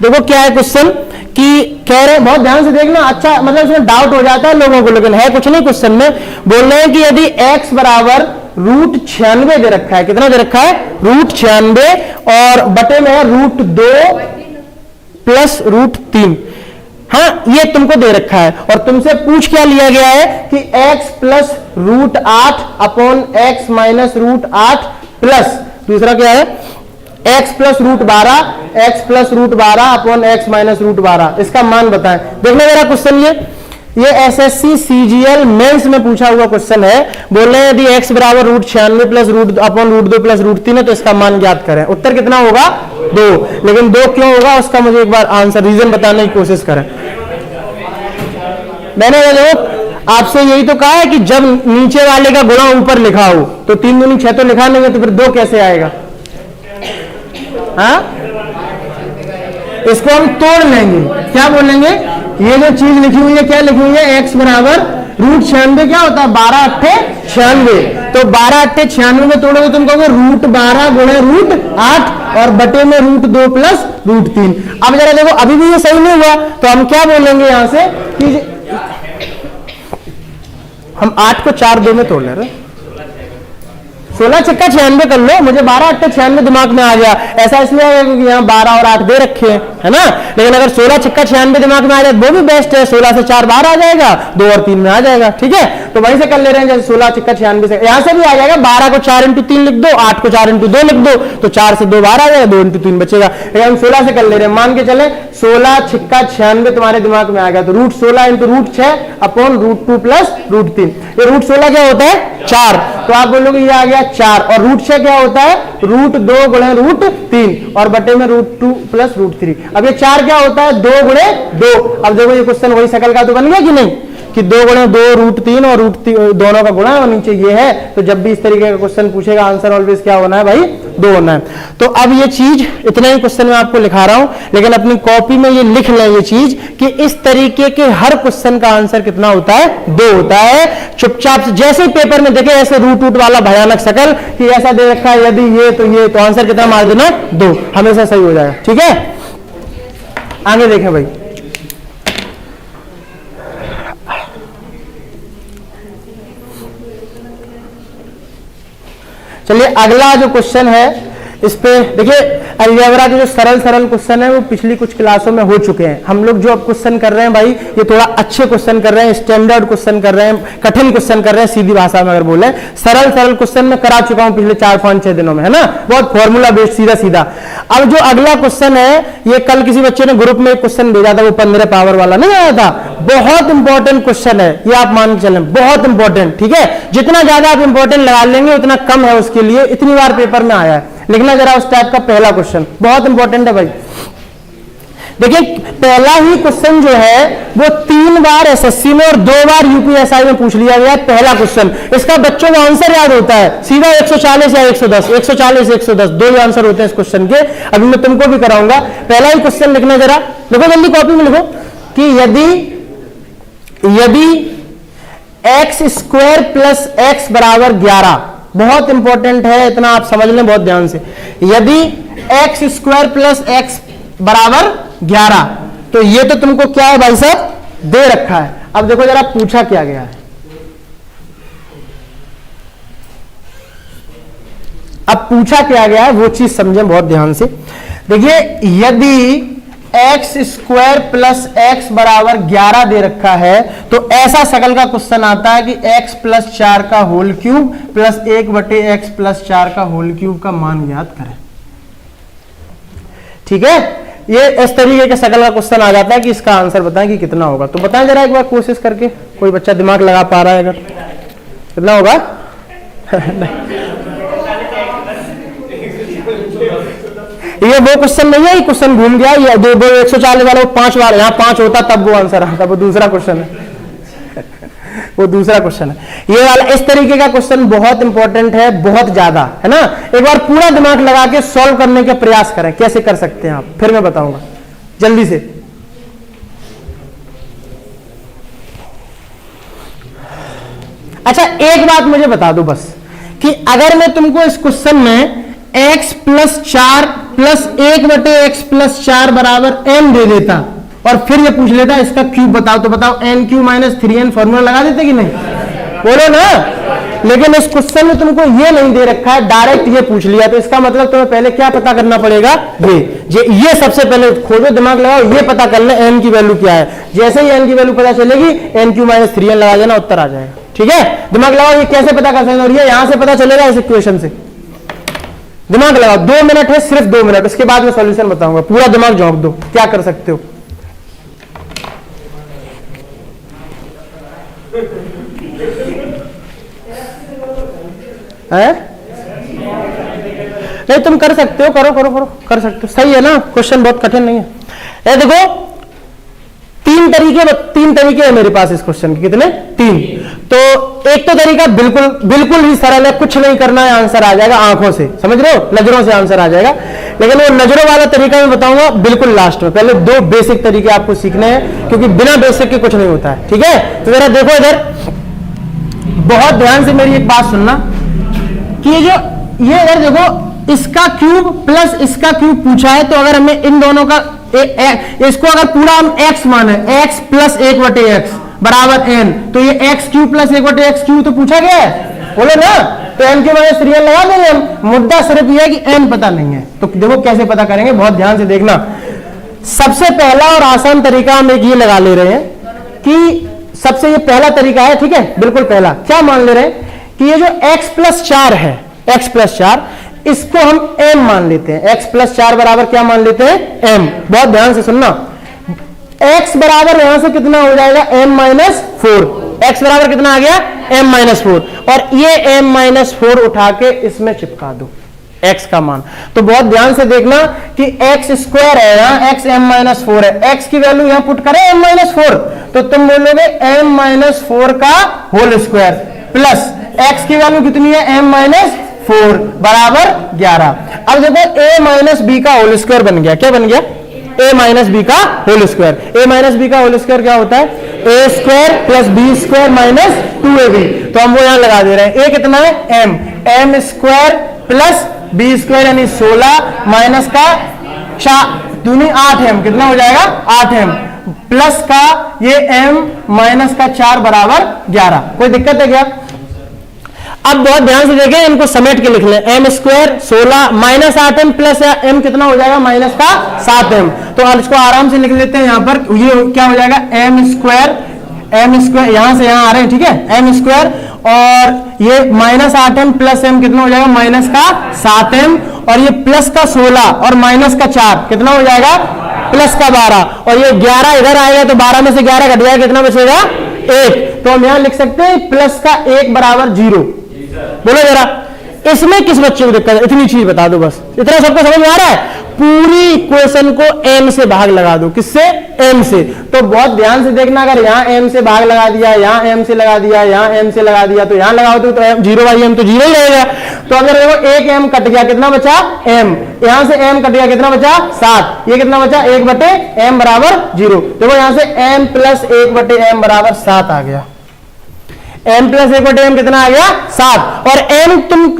देखो क्या है क्वेश्चन कि कह रहे हैं, बहुत ध्यान से देखना, अच्छा मतलब इसमें डाउट हो जाता है लोगों को, लेकिन है कुछ नहीं क्वेश्चन में। बोल रहे हैं कि यदि x बराबर रूट 96 दे रखा है, कितना दे रखा है? रूट 96, और बटे में है रूट 2 प्लस रूट 3, हाँ ये तुमको दे रखा है, और तुमसे पूछ क्या लिया गया है कि x plus root 8 upon x minus root 8 plus दूसरा क्या है x plus root 12, x plus root 12 upon x minus root 12, इसका मान बताएं। देखना मेरा क्वेश्चन, ये एसएससी सीजीएल मेंस में पूछा हुआ क्वेश्चन है। बोल रहे हैं यदि x बराबर root 96 plus root upon root 2 plus root 3 है, तो इसका मान ज्ञात करें। उत्तर कितना होगा? 2। लेकिन 2 क्यों होगा उसका मुझे एक बार आंसर रीजन बताने की कोशिश करें। मैंने आपसे यही तो कहा है कि जब नीचे वाले का गुणा ऊपर लिखा हो तो 3 दूनी 6 तो लिखा नहीं है, तो फिर 2 कैसे आएगा? हाँ, इसको हम तोड़ लेंगे, क्या बोलेंगे? ये जो चीज लिखी हुई है, क्या लिखी हुई है? x बराबर रूट 96 क्या होता है? 12 अट्ठे 96, तो 12 अट्ठे 96 में तोड़ोगे तुम कहोगे रूट 12 गुणे रूट 8 और बटे में रूट 2 प्लस रूट 3। अब जरा देखो, अभी भी ये सही नहीं हुआ, तो हम क्या बोलेंगे यहां से कि हम 8 को 4 2 में तोड़ ले रहे, 16 छक्का 96 कर लो, मुझे 12 8 96 दिमाग में आ गया। ऐसा इसलिए है क्योंकि यहाँ 12 और 8 दे रखे हैं, है ना। लेकिन अगर 16 छक्का 96 दिमाग में आ जाए वो भी बेस्ट है, 16 से 4 बाहर आ जाएगा, 2 और 3 में आ जाएगा, ठीक है। तो वहीं से कर ले रहे हैं, जैसे 16 छक्का 96 से यहां से भी आ जाएगा। 12 को 4 × 3 लिख दो, 8 को 4 × 2 लिख दो, तो 4 से 2 बाहर आ जाएगा, 2 × 3 बचेगा। हम 16 से कर ले रहे हैं, मान के चले 16 छक्का 96 तुम्हारे दिमाग में आ गया, तो √16 × √6 अपॉन √2 प्लस √3। ये √16 क्या होता है 4, तो आप बोलोगे ये आ गया 4, और √6 क्या होता है √2 × √3 और बटे में √2 प्लस √3। अब ये 4 क्या होता है 2 × 2। अब देखो ये क्वेश्चन वही शकल का तो बन गया कि नहीं, कि 2 × 2 √3 और √3 दोनों का गुणा और नीचे ये है। तो जब भी इस तरीके का क्वेश्चन पूछेगा आंसर ऑलवेज क्या होना है भाई 2 होना है। तो अब ये चीज इतना ही क्वेश्चन में आपको लिखा रहा हूं, लेकिन अपनी कॉपी में ये लिख लें ये चीज कि इस तरीके के हर क्वेश्चन का आंसर कितना होता है 2 होता है। चुपचाप से जैसे ही पेपर में देखे ऐसे रूट वाला भयानक शकल कि ऐसा दे रखा है यदि ये तो आंसर कितना मार देना 2, हमेशा सही हो जाएगा, ठीक है। आगे देखें भाई, चलिए अगला जो क्वेश्चन है इस पे देखिए, अलजेब्रा के जो सरल क्वेश्चन है वो पिछली कुछ क्लासों में हो चुके हैं। हम लोग जो अब क्वेश्चन कर रहे हैं भाई ये थोड़ा अच्छे क्वेश्चन कर रहे हैं, स्टैंडर्ड क्वेश्चन कर रहे हैं, कठिन क्वेश्चन कर रहे हैं। सीधी भाषा में अगर बोले सरल क्वेश्चन में करा चुका हूं पिछले 4 5 6 दिनों में, है ना, बहुत फॉर्मूला बेस्ड सीधा। अब जो अगला क्वेश्चन है ये कल किसी बच्चे ने ग्रुप में एक क्वेश्चन भेजा था, वो 15 पावर वाला नहीं आया था, बहुत इंपॉर्टेंट क्वेश्चन है ये, आप मान के चलें बहुत इंपॉर्टेंट, ठीक है। जितना ज्यादा आप इंपॉर्टेंट लगा लेंगे उतना कम है उसके लिए, इतनी बार पेपर में आया है। लिखना जरा उस टाइप का पहला क्वेश्चन, बहुत इंपॉर्टेंट है भाई। देखिए पहला ही क्वेश्चन जो है वो 3 बार एसएससी में और 2 बार यूपीएसआई में पूछ लिया गया पहला क्वेश्चन। इसका बच्चों को आंसर याद होता है सीधा 140 या 110, 140 110 दो ही आंसर होते हैं इस क्वेश्चन के। अभी मैं तुमको भी कराऊंगा। पहला ही क्वेश्चन लिखना जरा, लिखो जल्दी कॉपी में लिखो कि यदि x² प्लस x बराबर 11, बहुत इंपॉर्टेंट है, इतना आप समझ लें बहुत ध्यान से। यदि x² प्लस x बराबर 11, तो ये तो तुमको क्या है भाई साहब दे रखा है। अब देखो जरा पूछा क्या गया है। अब पूछा क्या गया है वो चीज समझें बहुत ध्यान से। देखिए यदि x² प्लस x बराबर 11 दे रखा है तो ऐसा शकल का क्वेश्चन आता है कि x प्लस 4 का whole cube plus 1/x plus 4 का होल क्यूब का मान ज्ञात करें, ठीक है। ये इस तरीके का शकल का क्वेश्चन आ जाता है कि इसका आंसर बताएं कि कितना होगा। तो बताएं जरा एक बार कोशिश करके, कोई बच्चा दिमाग लगा पा रहा है अगर, कितना होगा ये वो क्वेश्चन नहीं है, ये क्वेश्चन घूम गया। ये 140 वाला 5 बार, यहाँ 5 होता तब वो आंसर आता, वो दूसरा क्वेश्चन है वो दूसरा क्वेश्चन है। ये वाला इस तरीके का क्वेश्चन बहुत इंपॉर्टेंट है, बहुत ज्यादा, है ना। एक बार पूरा दिमाग लगा के सॉल्व करने का प्रयास करें, कैसे कर सकते हैं आप, फिर मैं बताऊंगा जल्दी से। अच्छा एक बात मुझे बता दो बस, कि अगर मैं तुमको इस क्वेश्चन में x plus 4 plus 1/x plus 4 बराबर n दे देता और फिर ये पूछ लेता इसका क्यूब बताओ, तो बताओ n³ - 3n फॉर्मूला लगा देते कि नहीं, बोलो ना। लेकिन इस क्वेश्चन में तुमको ये नहीं दे रखा है, डायरेक्ट ये पूछ लिया, तो इसका मतलब तुम्हें पहले क्या पता करना पड़ेगा, ये सबसे पहले खोजो, दिमाग लगाओ, ये पता कर ले n की वैल्यू क्या है। जैसे ही n की वैल्यू पता चलेगी n³ - 3n लगा देना, उत्तर आ जाएगा, ठीक है। दिमाग लगाओ ये कैसे पता कर सकते, और ये यहां से पता चलेगा इस इक्वेशन से। दिमाग लगाओ, 2 मिनट है, सिर्फ 2 मिनट, उसके बाद मैं सॉल्यूशन बताऊंगा। पूरा दिमाग झोंक दो, क्या कर सकते हो। नहीं तुम कर सकते हो, करो कर सकते हो, सही है ना। क्वेश्चन बहुत कठिन नहीं है। ये देखो 3 तरीके है मेरे पास इस क्वेश्चन के, कितने 3। तो एक तो तरीका बिल्कुल ही सरल है, कुछ नहीं करना है, आंसर आ जाएगा आंखों से, समझ रहे हो, नजरों से आंसर आ जाएगा। लेकिन वो नजरों वाला तरीका मैं बताऊंगा बिल्कुल लास्ट में। पहले 2 बेसिक तरीके आपको सीखने हैं, क्योंकि बिना बेसिक के कुछ नहीं होता है, ठीक है। तो जरा देखो इधर, बहुत ध्यान से मेरी एक बात सुनना कि ये इधर देखो, इसका क्यूब प्लस इसका क्यूब पूछा है, तो अगर हमें इन दोनों का इसको अगर पूरा हम x माने, x प्लस 1/x बराबर n, तो ये x³ प्लस 1/x³ तो पूछा गया है, बोलो ना। तो n क्यू माइनस 3n लगा देंगे हम। मुद्दा सिर्फ ये है कि n पता नहीं है, तो देखो कैसे पता करेंगे, बहुत ध्यान से देखना। सबसे पहला और आसान तरीका हम एक ये लगा ले रहे हैं कि सबसे ये पहला तरीका है, ठीक है, बिल्कुल पहला। क्या मान ले रहे हैं कि ये जो x प्लस 4 है, x प्लस 4, इसको हम m मान लेते हैं। x प्लस 4 बराबर क्या मान लेते हैं, m। बहुत ध्यान से सुनना, x बराबर यहां से कितना हो जाएगा, m माइनस 4। x बराबर कितना आ गया, m माइनस 4, और ये m माइनस 4 उठा के इसमें चिपका दो x का मान। तो बहुत ध्यान से देखना कि x स्क्वायर है यहाँ, x m माइनस 4 है, x की वैल्यू यहाँ पुट करें m माइनस 4, तो तुम बोलोगे m माइनस 4 का होल स्क्वायर प्लस x की वैल्यू कितनी है, m माइनस 4 बराबर 11। अब देखो a माइनस बी का होल स्क्वायर बन गया, क्या बन गया, a माइनस बी का whole square. a minus B का होल स्क्वायर क्या होता है, a square plus B square minus 2ab। तो हम वो यहां लगा दे रहे हैं, a कितना है, m square plus B square यानी 16 माइनस का 4 दूनी 8m, कितना हो जाएगा 8m, प्लस का ये m माइनस का 4 बराबर 11। कोई दिक्कत है क्या? अब बहुत ध्यान से देखें, इनको समेट के लिख लें, m square 16 minus 8m plus m कितना हो जाएगा, माइनस का 7m। तो इसको आराम से लिख लेते हैं, यहां पर ये क्या हो जाएगा, m स्क्वायर यहां से यहां आ रहे हैं, ठीक है, m स्क्वायर और ये माइनस 8m प्लस m कितना हो जाएगा, माइनस का 7m, और ये प्लस का 16 और माइनस का 4 कितना हो जाएगा, प्लस का 12, और ये 11 इधर आएगा तो 12 में से 11 घट जाएगा, कितना बचेगा 1। तो हम यहां लिख सकते हैं प्लस का 1 बराबर 0। बोलो जरा, इसमें किस बच्चे को दिक्कत है, इतनी चीज बता दो बस, इतना सबको समझ में आ रहा है। पूरी इक्वेशन को m से भाग लगा दो, किससे, m से। तो बहुत ध्यान से देखना, अगर यहाँ m से भाग लगा दिया, यहाँ m से लगा दिया, यहाँ m से लगा दिया, तो यहाँ लगाओ तो जीरो बाई m तो जीरो ही रहेगा। तो अगर देखो एक m कट गया, कितना बचा, m, यहां से m कट गया, कितना बचा 7, ये कितना बचा 1 बटे m बराबर 0। देखो यहां से m प्लस 1 बटे m बराबर 7 आ गया, m प्लस 1 बटे m कितना आ गया 7, और m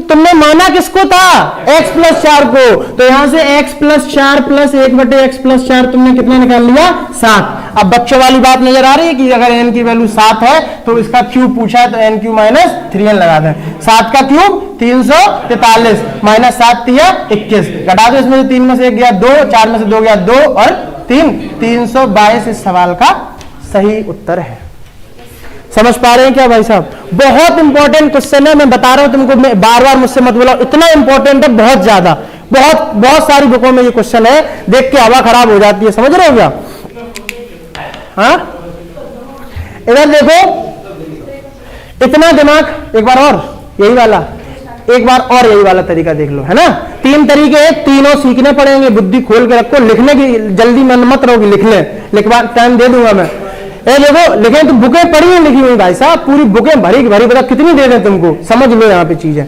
तुमने माना किसको था, x प्लस 4 को, तो यहां से x प्लस 4 प्लस 1 बटे x प्लस 4 तुमने कितना निकाल लिया 7। अब बच्चों वाली बात नजर आ रही है कि अगर n की वैल्यू 7 है तो इसका क्यूब पूछा है, तो n क्यूब माइनस 3n लगा दें। 7 का क्यूब 343 माइनस 7 तिया 21, घटा दो, इसमें से 3 में से 1 गया 2, 4 में से 2 गया 2 और 3, 322 इस सवाल का सही उत्तर है। समझ पा रहे हैं क्या भाई साहब? बहुत इंपॉर्टेंट क्वेश्चन है, मैं बता रहा हूं तुमको, मैं बार बार मुझसे मत बोला, इतना इंपॉर्टेंट है, बहुत ज्यादा, बहुत सारी बुकों में ये क्वेश्चन है, देख के हवा खराब हो जाती है, समझ रहे हो क्या? हाँ, इधर देखो, इतना दिमाग, एक बार और यही वाला, एक बार और यही वाला तरीका देख लो, है ना। 3 तरीके हैं, तीनों सीखने पड़ेंगे, बुद्धि खोल के रखो, लिखने की जल्दी मन मत रहोगे, लिखवा टाइम दे दूंगा मैं। देखो लिखे तो बुकें पढ़ी हैं, लिखी हुई भाई साहब, पूरी बुकें भरी भरी, बता कितनी दे दें तुमको, समझ लो यहाँ पे चीज है।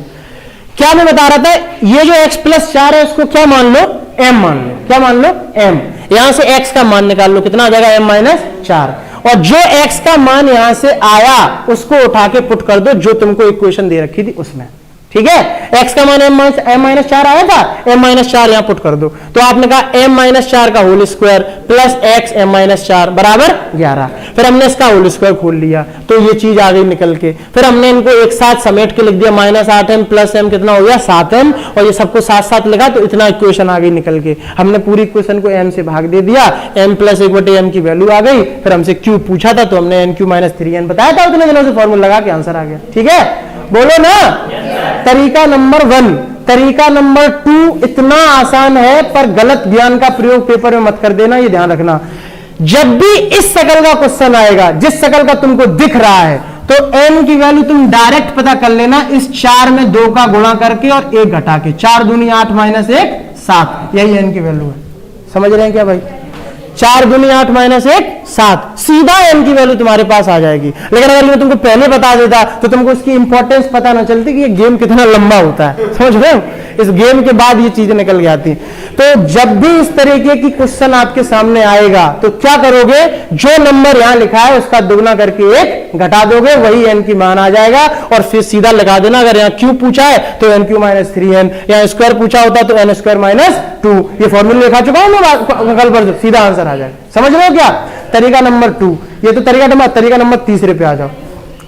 क्या मैं बता रहा था, ये जो x प्लस 4 है उसको क्या मान लो, m मान लो, क्या मान लो, m। यहां से x का मान निकाल लो, कितना आ जाएगा, m माइनस 4, और जो x का मान यहां से आया उसको उठा के पुट कर दो जो तुमको इक्वेशन दे रखी थी उसमें, ठीक है। x का मान m माइनस 4 आया था, m माइनस 4 यहां पुट कर दो, तो आपने कहा m माइनस 4 का whole square plus x m minus 4 बराबर 11। फिर हमने इसका होल स्क्वायर खोल लिया, तो ये चीज आ गई निकल के। फिर हमने इनको एक साथ समेट के लिख दिया, माइनस 8m प्लस m कितना हो गया 7m, और ये सबको साथ साथ लगा तो इतना इक्वेशन आ गई निकल के। हमने पूरी इक्वेशन को m से भाग दे दिया, m प्लस 1 बटे m की वैल्यू आ गई। फिर हमसे क्यूब पूछा था तो हमने n क्यू माइनस 3n बताया था, उतने दिनों से फॉर्मूला लगा के आंसर आ गया, ठीक है। बोलो ना, तरीका नंबर 1। तरीका नंबर 2 इतना आसान है, पर गलत ज्ञान का प्रयोग पेपर में मत कर देना, ये ध्यान रखना। जब भी इस शकल का क्वेश्चन आएगा, जिस शकल का तुमको दिख रहा है, तो n की वैल्यू तुम डायरेक्ट पता कर लेना, इस 4 में 2 का गुणा करके और 1 घटा के, 4 दूनी 8 माइनस 1 7, यही n की वैल्यू है। समझ रहे हैं क्या भाई? 4 दूनी 8 माइनस 1 7, सीधा n की वैल्यू तुम्हारे पास आ जाएगी। लेकिन अगर मैं तुमको पहले बता देता तो तुमको इसकी इंपॉर्टेंस पता ना चलती कि ये गेम कितना लंबा होता है, समझ रहे हो। इस गेम के बाद ये चीजें निकल के आती। तो जब भी इस तरीके की क्वेश्चन आपके सामने आएगा तो क्या करोगे, जो नंबर यहां लिखा है उसका दुगना करके 1 घटा दोगे, वही n की मान आ जाएगा, और फिर सीधा लगा देना। अगर यहाँ क्यूब पूछा है तो n क्यू माइनस 3n, यहाँ स्क्वायर पूछा होता तो n स्क्वायर माइनस 2। ये फॉर्मूला लिखा चुका हूं मैं कल पर, सीधा आंसर आ जाएगा। समझ रहे हो क्या? तरीका नंबर 2। ये तो तरीका नंबर तीसरे पे आ जाओ।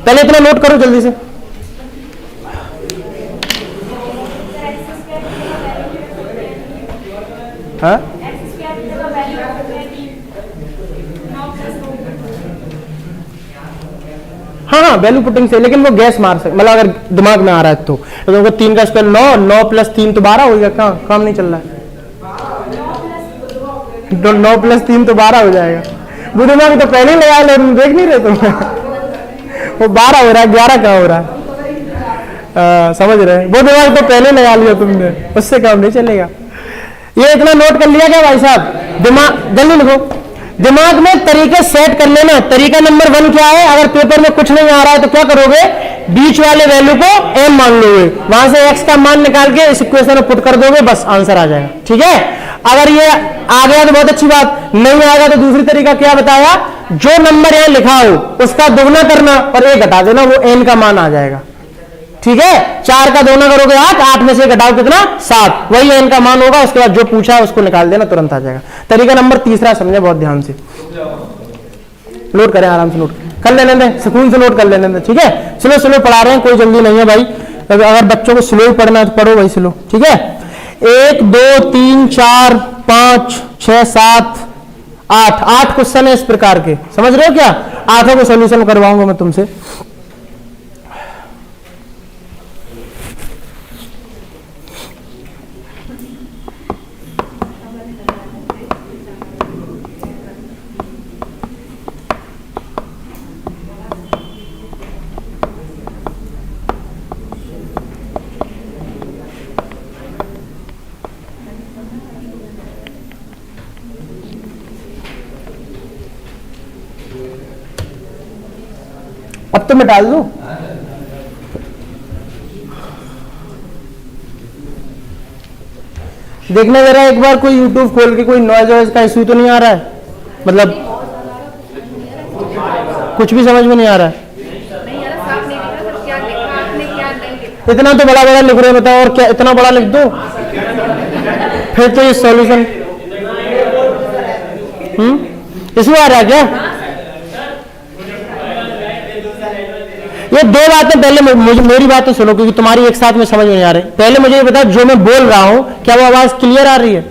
पहले इतना नोट करो जल्दी से। हाँ हाँ हाँ वैल्यू पुटिंग से, लेकिन वो गैस मार सकते, मतलब अगर दिमाग में आ रहा है तो 3 का स्क्वायर 9, 9 प्लस 3 तो 12 हो गया, कहाँ काम नहीं चल रहा है, तो 9 प्लस 3 तो 12 हो जाएगा। वो दिमाग तो पहले ही लगा ले, देख नहीं रहे तुम वो 12 हो रहा है, 11 कहाँ हो रहा है, समझ रहे, वो दिमाग तो पहले लगा लिया तुमने, उससे काम नहीं चलेगा। ये इतना नोट कर लिया क्या भाई साहब, दिमाग जल्दी लिखो, दिमाग में तरीके सेट कर लेना। तरीका नंबर 1 क्या है, अगर पेपर में कुछ नहीं आ रहा है तो क्या करोगे, बीच वाले वैल्यू को m मान लोगे, वहां से x का मान निकाल के इस इक्वेशन में पुट कर दोगे, बस आंसर आ जाएगा। ठीक है, अगर ये आ गया तो बहुत अच्छी बात, नहीं आएगा तो दूसरी तरीका क्या बताया, जो नंबर यहां लिखा हो उसका दोगुना करना और 1 घटा देना, वो n का मान आ जाएगा। ठीक है, 4 का दोगुना करोगे 8, 8 में से घटाओ कितना 7, वही n का मान होगा, उसके बाद जो पूछा है उसको निकाल देना, तुरंत आ जाएगा। तरीका नंबर 3 समझे बहुत ध्यान से, नोट करें, आराम से नोट कर लेने दें, सुकून से नोट कर लेने दें। ठीक है, स्लो स्लो पढ़ा रहे हैं, कोई जल्दी नहीं है भाई, अगर बच्चों को स्लो ही पढ़ना है तो पढ़ो भाई स्लो। ठीक है, 1 2 3 4 5 6 7 8 8 क्वेश्चन है इस प्रकार के, समझ रहे हो क्या, 8 को सोल्यूशन करवाऊंगा मैं तुमसे। अब तो मैं डाल दूं, देखना जरा एक बार, कोई YouTube खोल के कोई नॉइज वॉइस का इशू तो नहीं आ रहा है, मतलब कुछ भी समझ में नहीं आ रहा है। इतना तो बड़ा बड़ा लिख रहे हैं, बताओ और क्या, इतना बड़ा लिख दो फिर तो ये सॉल्यूशन इसमें आ रहा है क्या। ये 2 बातें पहले मुझे, मेरी बातें सुनो क्योंकि तुम्हारी एक साथ में समझ में नहीं आ रही। पहले मुझे ये बताओ, जो मैं बोल रहा हूं क्या वो आवाज क्लियर आ रही है,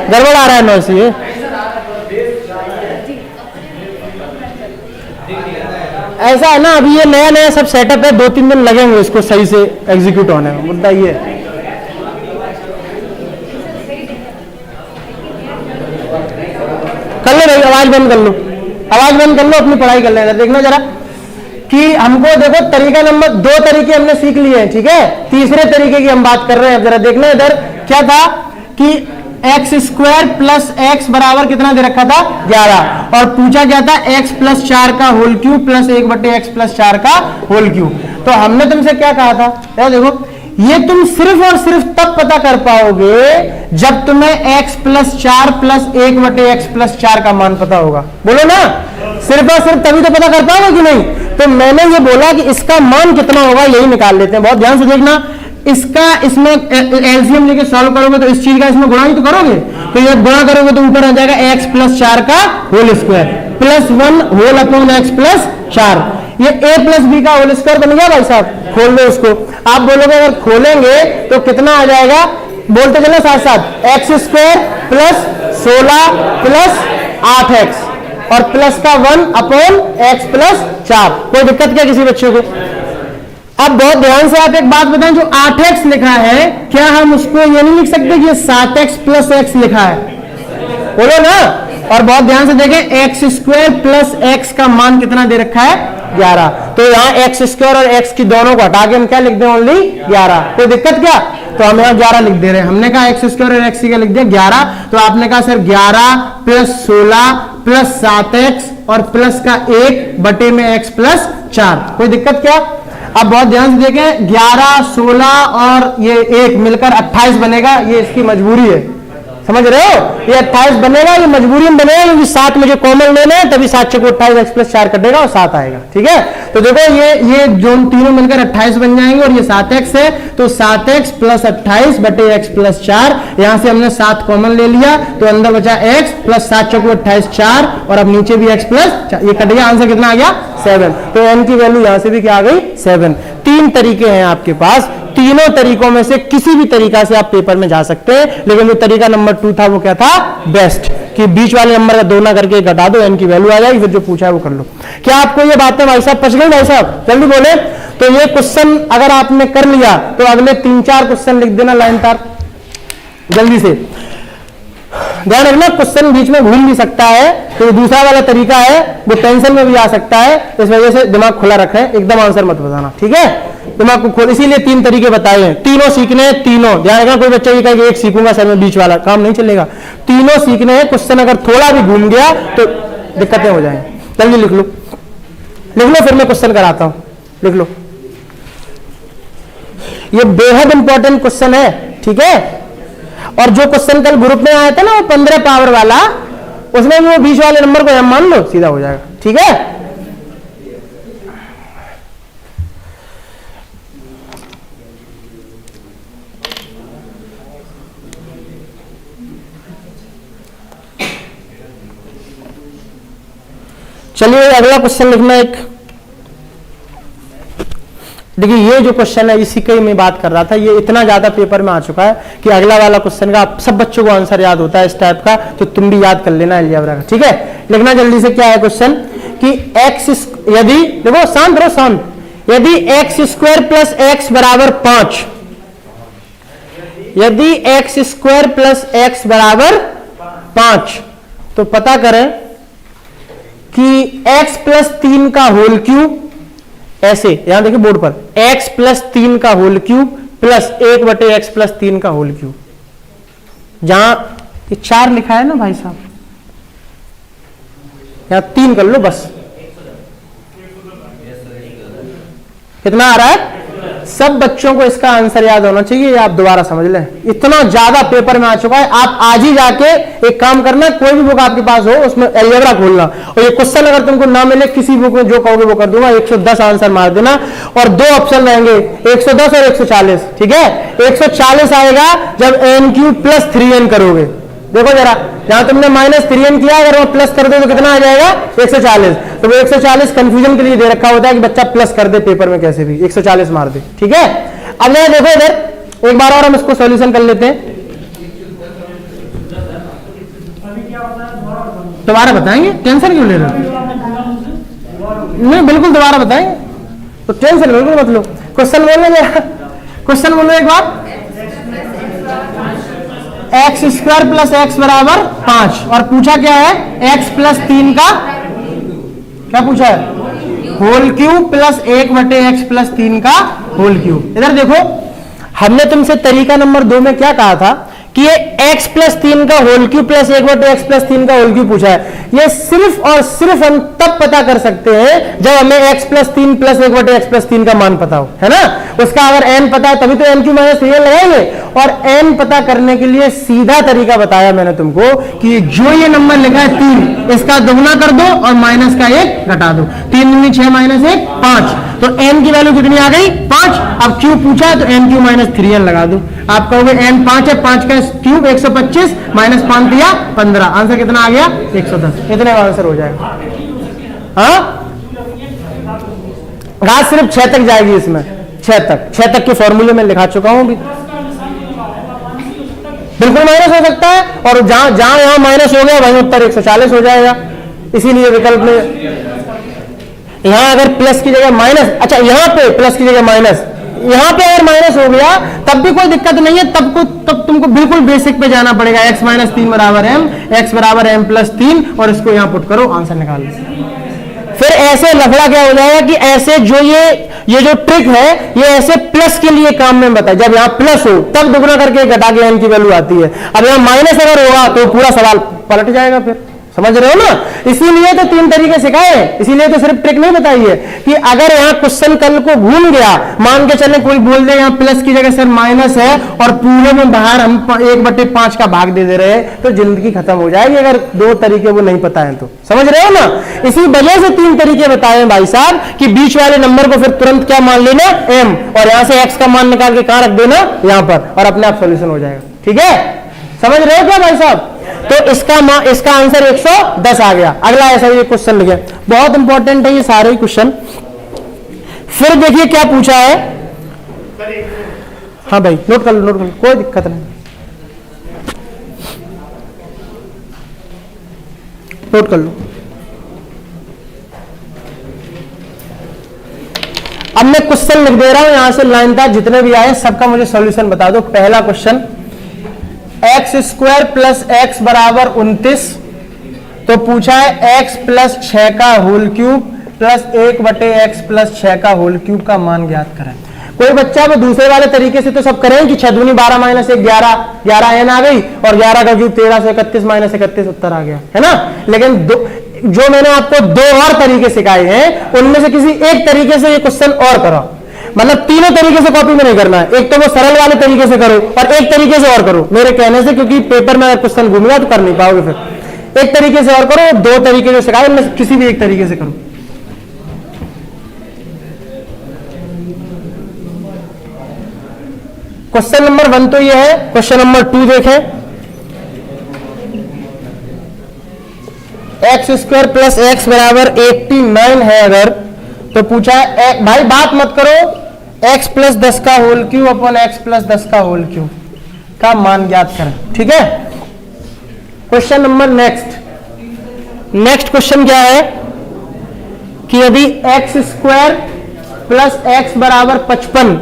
गड़बड़ आ रहा है नॉइस, ये ऐसा है ना, अभी ये नया नया सब सेटअप है, 2-3 दिन लगेंगे इसको सही से एग्जीक्यूट होने में, मुद्दा ये है। कर लो भाई, आवाज बंद कर लो, आवाज बंद कर लो, अपनी पढ़ाई कर लेना। देखना जरा कि हमको देखो, तरीका नंबर 2 तरीके हमने सीख लिए हैं। ठीक है, तीसरे तरीके की हम बात कर रहे हैं। जरा देखना इधर क्या था कि x² प्लस x बराबर कितना दे रखा था 11, और पूछा क्या था x प्लस 4 का whole cube plus 1/x plus 4 का होल क्यूब। तो हमने तुमसे क्या कहा था, यार देखो ये तुम सिर्फ और सिर्फ तब पता कर पाओगे जब तुम्हें x plus 4 plus 1/x plus 4 का मान पता होगा। बोलो ना, सिर्फ और सिर्फ तभी तो पता कर पाओगे कि नहीं। तो मैंने ये बोला कि इसका मान कितना होगा यही निकाल लेते हैं, बहुत ध्यान से देखना। इसका इसमें एलसीएम लेके सॉल्व करोगे तो इस चीज का इसमें गुणा ही तो करोगे, तो ये गुणा करोगे तो ऊपर आ जाएगा x प्लस 4 का whole square plus 1 whole upon x plus 4। ये a प्लस बी का होल स्क्वायर बन गया भाई साहब, खोल दो इसको। आप बोलोगे अगर खोलेंगे तो कितना आ जाएगा, बोलते चलो साथ साथ, x² प्लस 16 प्लस 8x और प्लस का 1 अपॉन x प्लस 4। कोई दिक्कत क्या किसी बच्चे को। अब बहुत ध्यान से आप एक बात बताएं, जो 8x लिखा है क्या हम उसको ये नहीं लिख सकते कि ये 7x प्लस x लिखा है, बोलो ना। और बहुत ध्यान से देखें, x² प्लस x का मान कितना दे रखा है 11, तो यहाँ x² और x की दोनों को हटा के हम क्या लिख दें, ओनली 11। कोई दिक्कत क्या, तो हम यहाँ 11 लिख दे रहे हैं। हमने कहा x² और x का लिख दिया 11, तो आपने कहा सर 11 प्लस 16 प्लस 7x और प्लस का 1 बटे में x प्लस 4। कोई दिक्कत क्या। अब बहुत ध्यान से देखें, 11 16 और ये 1 मिलकर 28 बनेगा, ये इसकी मजबूरी है, समझ रहे हो। ये 28 बनेगा, ये मजबूरी में बनेगा क्योंकि 7 मुझे कॉमन लेना है, तभी 7 को 28 x प्लस 4 कटेगा और 7 आएगा। ठीक है, तो देखो ये जो तीनों मिलकर 28 बन जाएंगे और ये 7x है, तो 7x प्लस 28 बटे x प्लस 4। यहां से हमने 7 कॉमन ले लिया तो अंदर बचा x प्लस 7 चौको 28 4, और अब नीचे भी x प्लस 4, ये कट गया, आंसर कितना आ गया 7। तो n की वैल्यू यहां से भी क्या आ गई 7। 3 तरीके हैं आपके पास तीनों तरीकों में से किसी भी तरीका से आप पेपर में जा सकते हैं, लेकिन जो तरीका नंबर 2 था वो क्या था, बेस्ट, कि बीच वाले नंबर का 2 ना करके घटा दो, एन की वैल्यू आ जाएगी, फिर जो पूछा है वो कर लो। क्या आपको ये बातें भाई साहब पच गई? भाई साहब जल्दी बोले। तो ये क्वेश्चन अगर आपने कर लिया तो अगले 3-4 क्वेश्चन लिख देना लाइन तार जल्दी से। ध्यान रखना, क्वेश्चन बीच में भूल भी सकता है, तो दूसरा वाला तरीका है वो टेंशन में भी आ सकता है, इस वजह से दिमाग खुला रखें, एकदम आंसर मत बताना, ठीक है? दिमाग को खोल, इसीलिए 3 तरीके बताए हैं, तीनों सीखने हैं, तीनों। ध्यान रखना, कोई बच्चा ये कहे कि एक सीखूंगा सर में, बीच वाला काम नहीं चलेगा, तीनों सीखने हैं। क्वेश्चन अगर थोड़ा भी घूम गया तो दिक्कतें हो जाएंगी। जल्दी लिख लो, फिर मैं क्वेश्चन कराता हूं, लिख लो। ये बेहद इंपॉर्टेंट क्वेश्चन है, ठीक है? और जो क्वेश्चन कल ग्रुप में आया था ना, वो 15 पावर वाला, उसमें भी वो बीच वाले नंबर को हम मान लो, सीधा हो जाएगा, ठीक है? चलिए अगला क्वेश्चन लिखना एक। देखिए ये जो क्वेश्चन है इसी की मैं बात कर रहा था, ये इतना ज्यादा पेपर में आ चुका है कि अगला वाला क्वेश्चन का सब बच्चों को आंसर याद होता है इस टाइप का, तो तुम भी याद कर लेना अलजेब्रा का, ठीक है? लिखना जल्दी से। क्या है क्वेश्चन कि x, यदि देखो शांत रहो, शांत, यदि x² प्लस x बराबर 5, यदि x² प्लस x बराबर 5, तो पता करें कि x प्लस 3 का होल क्यूब, ऐसे यहां देखिए बोर्ड पर, x प्लस 3 का whole cube plus 1/x plus 3 का होल क्यूब, जहां ये 4 लिखा है ना भाई साहब, यहां 3 कर लो बस। कितना आ रहा है? सब बच्चों को इसका आंसर याद होना चाहिए, आप दोबारा समझ लें, इतना ज्यादा पेपर में आ चुका है। आप आज ही जाके एक काम करना, कोई भी बुक आपके पास हो उसमें अलजेब्रा खोलना, और ये क्वेश्चन अगर तुमको ना मिले किसी बुक में, जो कहोगे वो कर दूंगा, 110 आंसर मार देना, और 2 ऑप्शन रहेंगे, 110 और 140, ठीक है? 140 आएगा जब n³ प्लस 3n करोगे। देखो जरा, जहां तुमने -3n किया, अगर वो प्लस कर दो तो कितना आ जाएगा? 140। तो वो 140 कंफ्यूजन के लिए दे रखा होता है कि बच्चा प्लस कर दे पेपर में कैसे भी, 140 मार दे, ठीक है? अब ये देखो इधर एक बार और हम इसको सॉल्यूशन कर लेते हैं। दोबारा बताएंगे, टेंशन क्यों ले रहे हो? नहीं बिल्कुल दोबारा बताएंगे, तो टेंशन बिल्कुल मत लो। क्वेश्चन बोलो जरा, क्वेश्चन बोलो एक बार। x² प्लस x बराबर 5, और पूछा क्या है? x प्लस 3 का क्या पूछा है? Whole cube plus 1/x plus 3 का होल क्यूब। इधर देखो, हमने तुमसे तरीका नंबर 2 में क्या कहा था कि ये x प्लस 3 का whole cube plus 1/x plus 3 का होल क्यूब पूछा है। ये सिर्फ और सिर्फ हम तब पता कर सकते हैं जब हमें x plus 3 plus 1/x plus 3 का मान पता हो, है ना? उसका अगर n पता है तभी तो n³ माइनस 3n लगाएंगे। और n पता करने के लिए सीधा तरीका बताया मैंने तुमको कि जो ये नंबर लिखा है 3, इसका दोगुना कर दो और माइनस का 1 घटा दो, 3 दूनी 6 माइनस 1 5, तो n की वैल्यू कितनी आ गई? 5। अब क्यूब पूछा है तो n³ माइनस 3n लगा दो। आप कहोगे n 5 है, 5 का क्यूब 125 माइनस 5 दिया 15, आंसर कितना आ गया? 110। इतने का आंसर हो जाएगा। हाँ, घात सिर्फ 6 तक जाएगी इसमें, 6 तक के फॉर्मूले में लिखा चुका हूं भी। बिल्कुल माइनस हो सकता है, और जहां जहां यहां माइनस हो गया वहीं उत्तर 140 हो जाएगा। इसीलिए विकल्प में यहां अगर प्लस की जगह माइनस, अच्छा यहां पे प्लस की जगह माइनस, यहां पे अगर माइनस हो गया तब भी कोई दिक्कत नहीं है, तब तुमको बिल्कुल बेसिक पे जाना पड़ेगा। x माइनस 3 बराबर m, x बराबर m प्लस 3, और इसको यहां पुट करो, आंसर निकाल लो। फिर ऐसे लफड़ा क्या हो जाएगा कि ऐसे जो ये जो ट्रिक है ये ऐसे प्लस के लिए काम में बताया, जब यहां प्लस हो तब दुगुना करके घटा के n की वैल्यू आती है। अब यहां माइनस अगर होगा तो पूरा सवाल पलट जाएगा। फिर समझ रहे हो ना? इसीलिए तो 3 तरीके सिखाए, इसीलिए तो सिर्फ ट्रिक नहीं बताई है कि अगर यहाँ क्वेश्चन कल को भूल गया, मान के चले कोई बोल दे यहाँ प्लस की जगह सर माइनस है और पूरे में बाहर हम 1/5 का भाग दे रहे हैं, तो जिंदगी खत्म हो जाएगी अगर 2 तरीके वो नहीं पता है तो। समझ रहे हो ना? इसी वजह से 3 तरीके बताए हैं भाई साहब कि बीच वाले नंबर को फिर तुरंत क्या मान लेना? m, और यहां से x का मान निकाल के कहां रख देना? यहां पर, और अपने आप सोल्यूशन हो जाएगा। ठीक है, समझ रहे हो क्या भाई साहब? तो इसका आंसर 110 आ गया। अगला ऐसा ये क्वेश्चन लिखे, बहुत इंपॉर्टेंट है ये सारे क्वेश्चन। फिर देखिए क्या पूछा है, हाँ भाई नोट कर लो, नोट कर लो, कोई दिक्कत नहीं, नोट कर लो। अब मैं क्वेश्चन लिख दे रहा हूं, यहां से लाइन तक जितने भी आए सबका मुझे सॉल्यूशन बता दो। पहला question, x square plus x बराबर 29, तो पूछा है एक्स प्लस 6 का whole cube plus 1/x plus 6 का होल क्यूब का मान ज्ञात करें। कोई बच्चा वो दूसरे वाले तरीके से तो सब करें कि 6 दूनी 12 माइनस 1 11, 11 n आ गई और 11 का क्यूब 1331 माइनस 31 उत्तर आ गया, है ना। लेकिन जो मैंने आपको दो और तरीके सिखाए हैं उनमें से किसी एक तरीके से ये क्वेश्चन और करो, मतलब तीनों तरीके से कॉपी में नहीं करना है, एक तो वो सरल वाले तरीके से करो और एक तरीके से और करो मेरे कहने से, क्योंकि पेपर में क्वेश्चन घूम गया तो कर नहीं पाओगे। फिर एक तरीके से और करो, दो तरीके जो सिखाए उनमें किसी भी एक तरीके से करो। क्वेश्चन नंबर 1 तो ये है। क्वेश्चन नंबर 2 देखें, एक्स स्क्वायर प्लस एक्स बराबर 89 है अगर, तो पूछा है भाई बात मत करो, एक्स प्लस 10 का whole cube upon X plus 10 का होल क्यूब का मान ज्ञात करें, ठीक है। क्वेश्चन नंबर नेक्स्ट क्वेश्चन क्या है कि यदि एक्स स्क्वायर प्लस एक्स बराबर 55,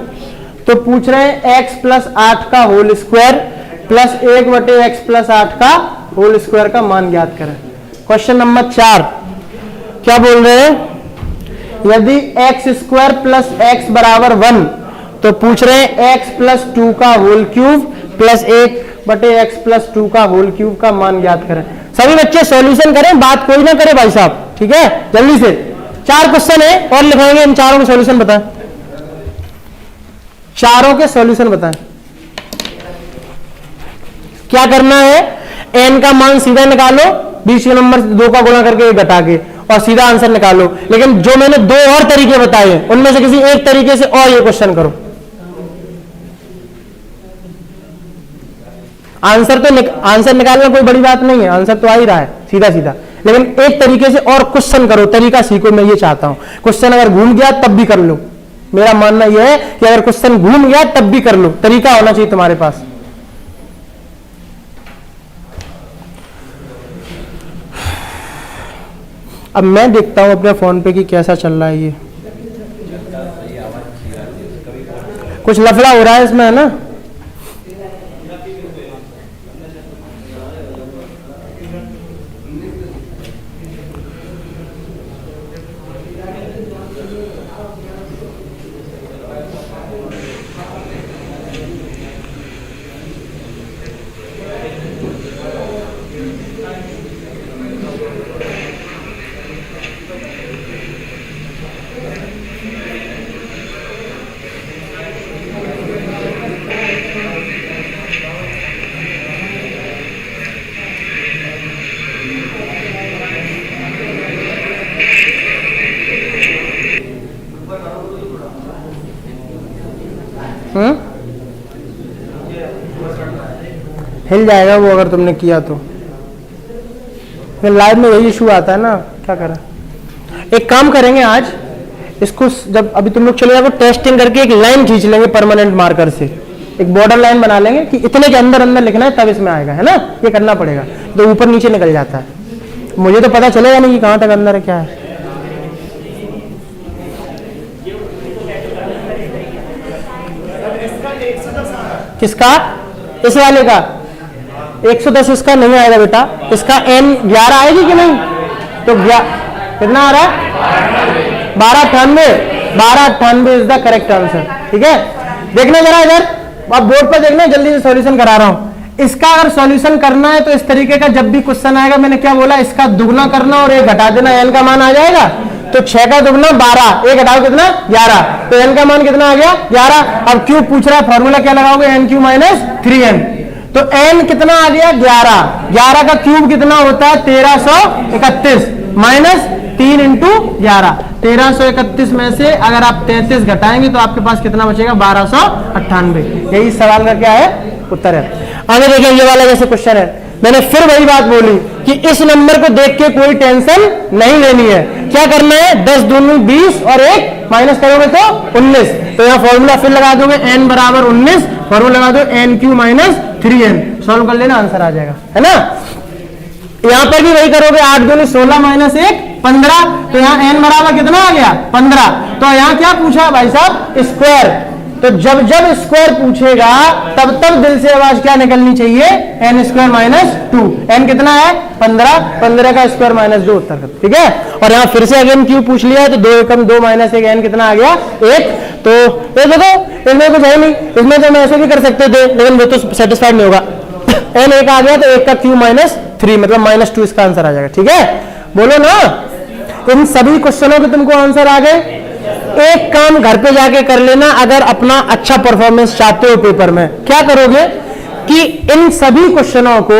तो पूछ रहे हैं एक्स प्लस 8 का whole square plus 1/x plus 8 का होल स्क्वायर का मान ज्ञात करें। क्वेश्चन नंबर 4 क्या बोल रहे हैं, यदि एक्स स्क्वायर प्लस एक्स बराबर 1, तो पूछ रहे हैं एक्स प्लस 2 का whole cube plus 1/x plus 2 का होल क्यूब का मान ज्ञात करें। सभी बच्चे सॉल्यूशन करें, बात कोई ना करे भाई साहब, ठीक है। जल्दी से 4 क्वेश्चन है और लिखाएंगे, इन चारों के सॉल्यूशन बताएं, चारों के सॉल्यूशन बताएं। क्या करना है, n का मान सीधा निकालो, बीच के नंबर 2 का गुणा करके घटा के और सीधा आंसर निकालो। लेकिन जो मैंने दो और तरीके बताए उनमें से किसी एक तरीके से और ये क्वेश्चन करो। आंसर निकालना कोई बड़ी बात नहीं है, आंसर तो आ ही रहा है सीधा सीधा, लेकिन एक तरीके से और क्वेश्चन करो, तरीका सीखो। मैं ये चाहता हूं क्वेश्चन अगर घूम गया तब भी कर लो, मेरा मानना यह है कि अगर क्वेश्चन घूम गया तब भी कर लो, तरीका होना चाहिए तुम्हारे पास। अब मैं देखता हूं अपने फोन पे कि कैसा चल रहा है ये, कुछ लफड़ा हो रहा है इसमें, है ना। हिल जाएगा वो अगर तुमने किया तो। फिर लाइव में यही इशू आता है ना, क्या करें। एक काम करेंगे आज इसको, जब अभी तुम लोग चले जाओ टेस्टिंग करके एक लाइन खींच लेंगे परमानेंट मार्कर से, एक बॉर्डर लाइन बना लेंगे कि इतने के अंदर अंदर लिखना है तब इसमें आएगा, है ना। ये करना पड़ेगा, तो ऊपर नीचे निकल जाता है, मुझे तो पता चलेगा नहीं कि कहां तक अंदर है क्या है। किसका, इस वाले का 110 इसका नहीं आएगा बेटा, इसका n 11 आएगी कि नहीं, तो कितना आ रहा है 1298 इज द करेक्ट आंसर, ठीक है। देखना जरा इधर, आप बोर्ड पर देखना, जल्दी से सॉल्यूशन करा रहा हूं। इसका अगर सॉल्यूशन करना है तो इस तरीके का जब भी क्वेश्चन आएगा, मैंने क्या बोला, इसका दुगना करना और एक घटा देना, n का मान आ जाएगा। तो 6 का दुगना 12, एक घटाओ कितना 11, तो n का मान कितना आ गया 11। अब क्यूब पूछ रहा है, फॉर्मूला क्या लगाओगे, n³ - 3n, तो n कितना आ गया 11, 11 का क्यूब कितना होता है 1331 माइनस 3 × 11, 1331 में से अगर आप 33 घटाएंगे तो आपके पास कितना बचेगा 1298। यही सवाल का क्या है उत्तर है। आगे देखिए ये वाला जैसे क्वेश्चन है, मैंने फिर वही बात बोली कि इस नंबर को देख के कोई टेंशन नहीं लेनी है। क्या करना है, 10 दूनी 20 और 1 माइनस करोगे तो 19। तो यहाँ फॉर्मूला फिर लगा दोगे n बराबर 19, फॉर्मूला लगा दो n³ माइनस 3n, सॉल्व कर लेना, आंसर आ जाएगा, है ना। यहाँ पर भी वही करोगे, 8 दूनी 16 माइनस 1 15, तो यहाँ n बराबर कितना आ गया 15। तो यहाँ क्या पूछा भाई साहब, स्क्वायर। तो जब जब स्क्वायर पूछेगा तब तब दिल से आवाज क्या निकलनी चाहिए, n² माइनस 2। n कितना है 15, 15 का स्क्वायर माइनस 2 उत्तर कर, ठीक है। और यहाँ फिर से अगेन क्यों पूछ लिया है, तो 2 एकम 2 माइनस 1, n कितना आ गया 1। तो ये देखो इसमें कुछ है नहीं, इसमें तो हम ऐसे भी कर सकते थे, लेकिन वो तो सेटिस्फाइड नहीं होगा। n 1 आ गया तो 1 का क्यूब माइनस 3, मतलब -2 इसका आंसर आ जाएगा, ठीक है। बोलो ना, इन सभी क्वेश्चनों के तुमको आंसर आ गए। एक काम घर पे जाके कर लेना, अगर अपना अच्छा परफॉर्मेंस चाहते हो पेपर में, क्या करोगे कि इन सभी क्वेश्चनों को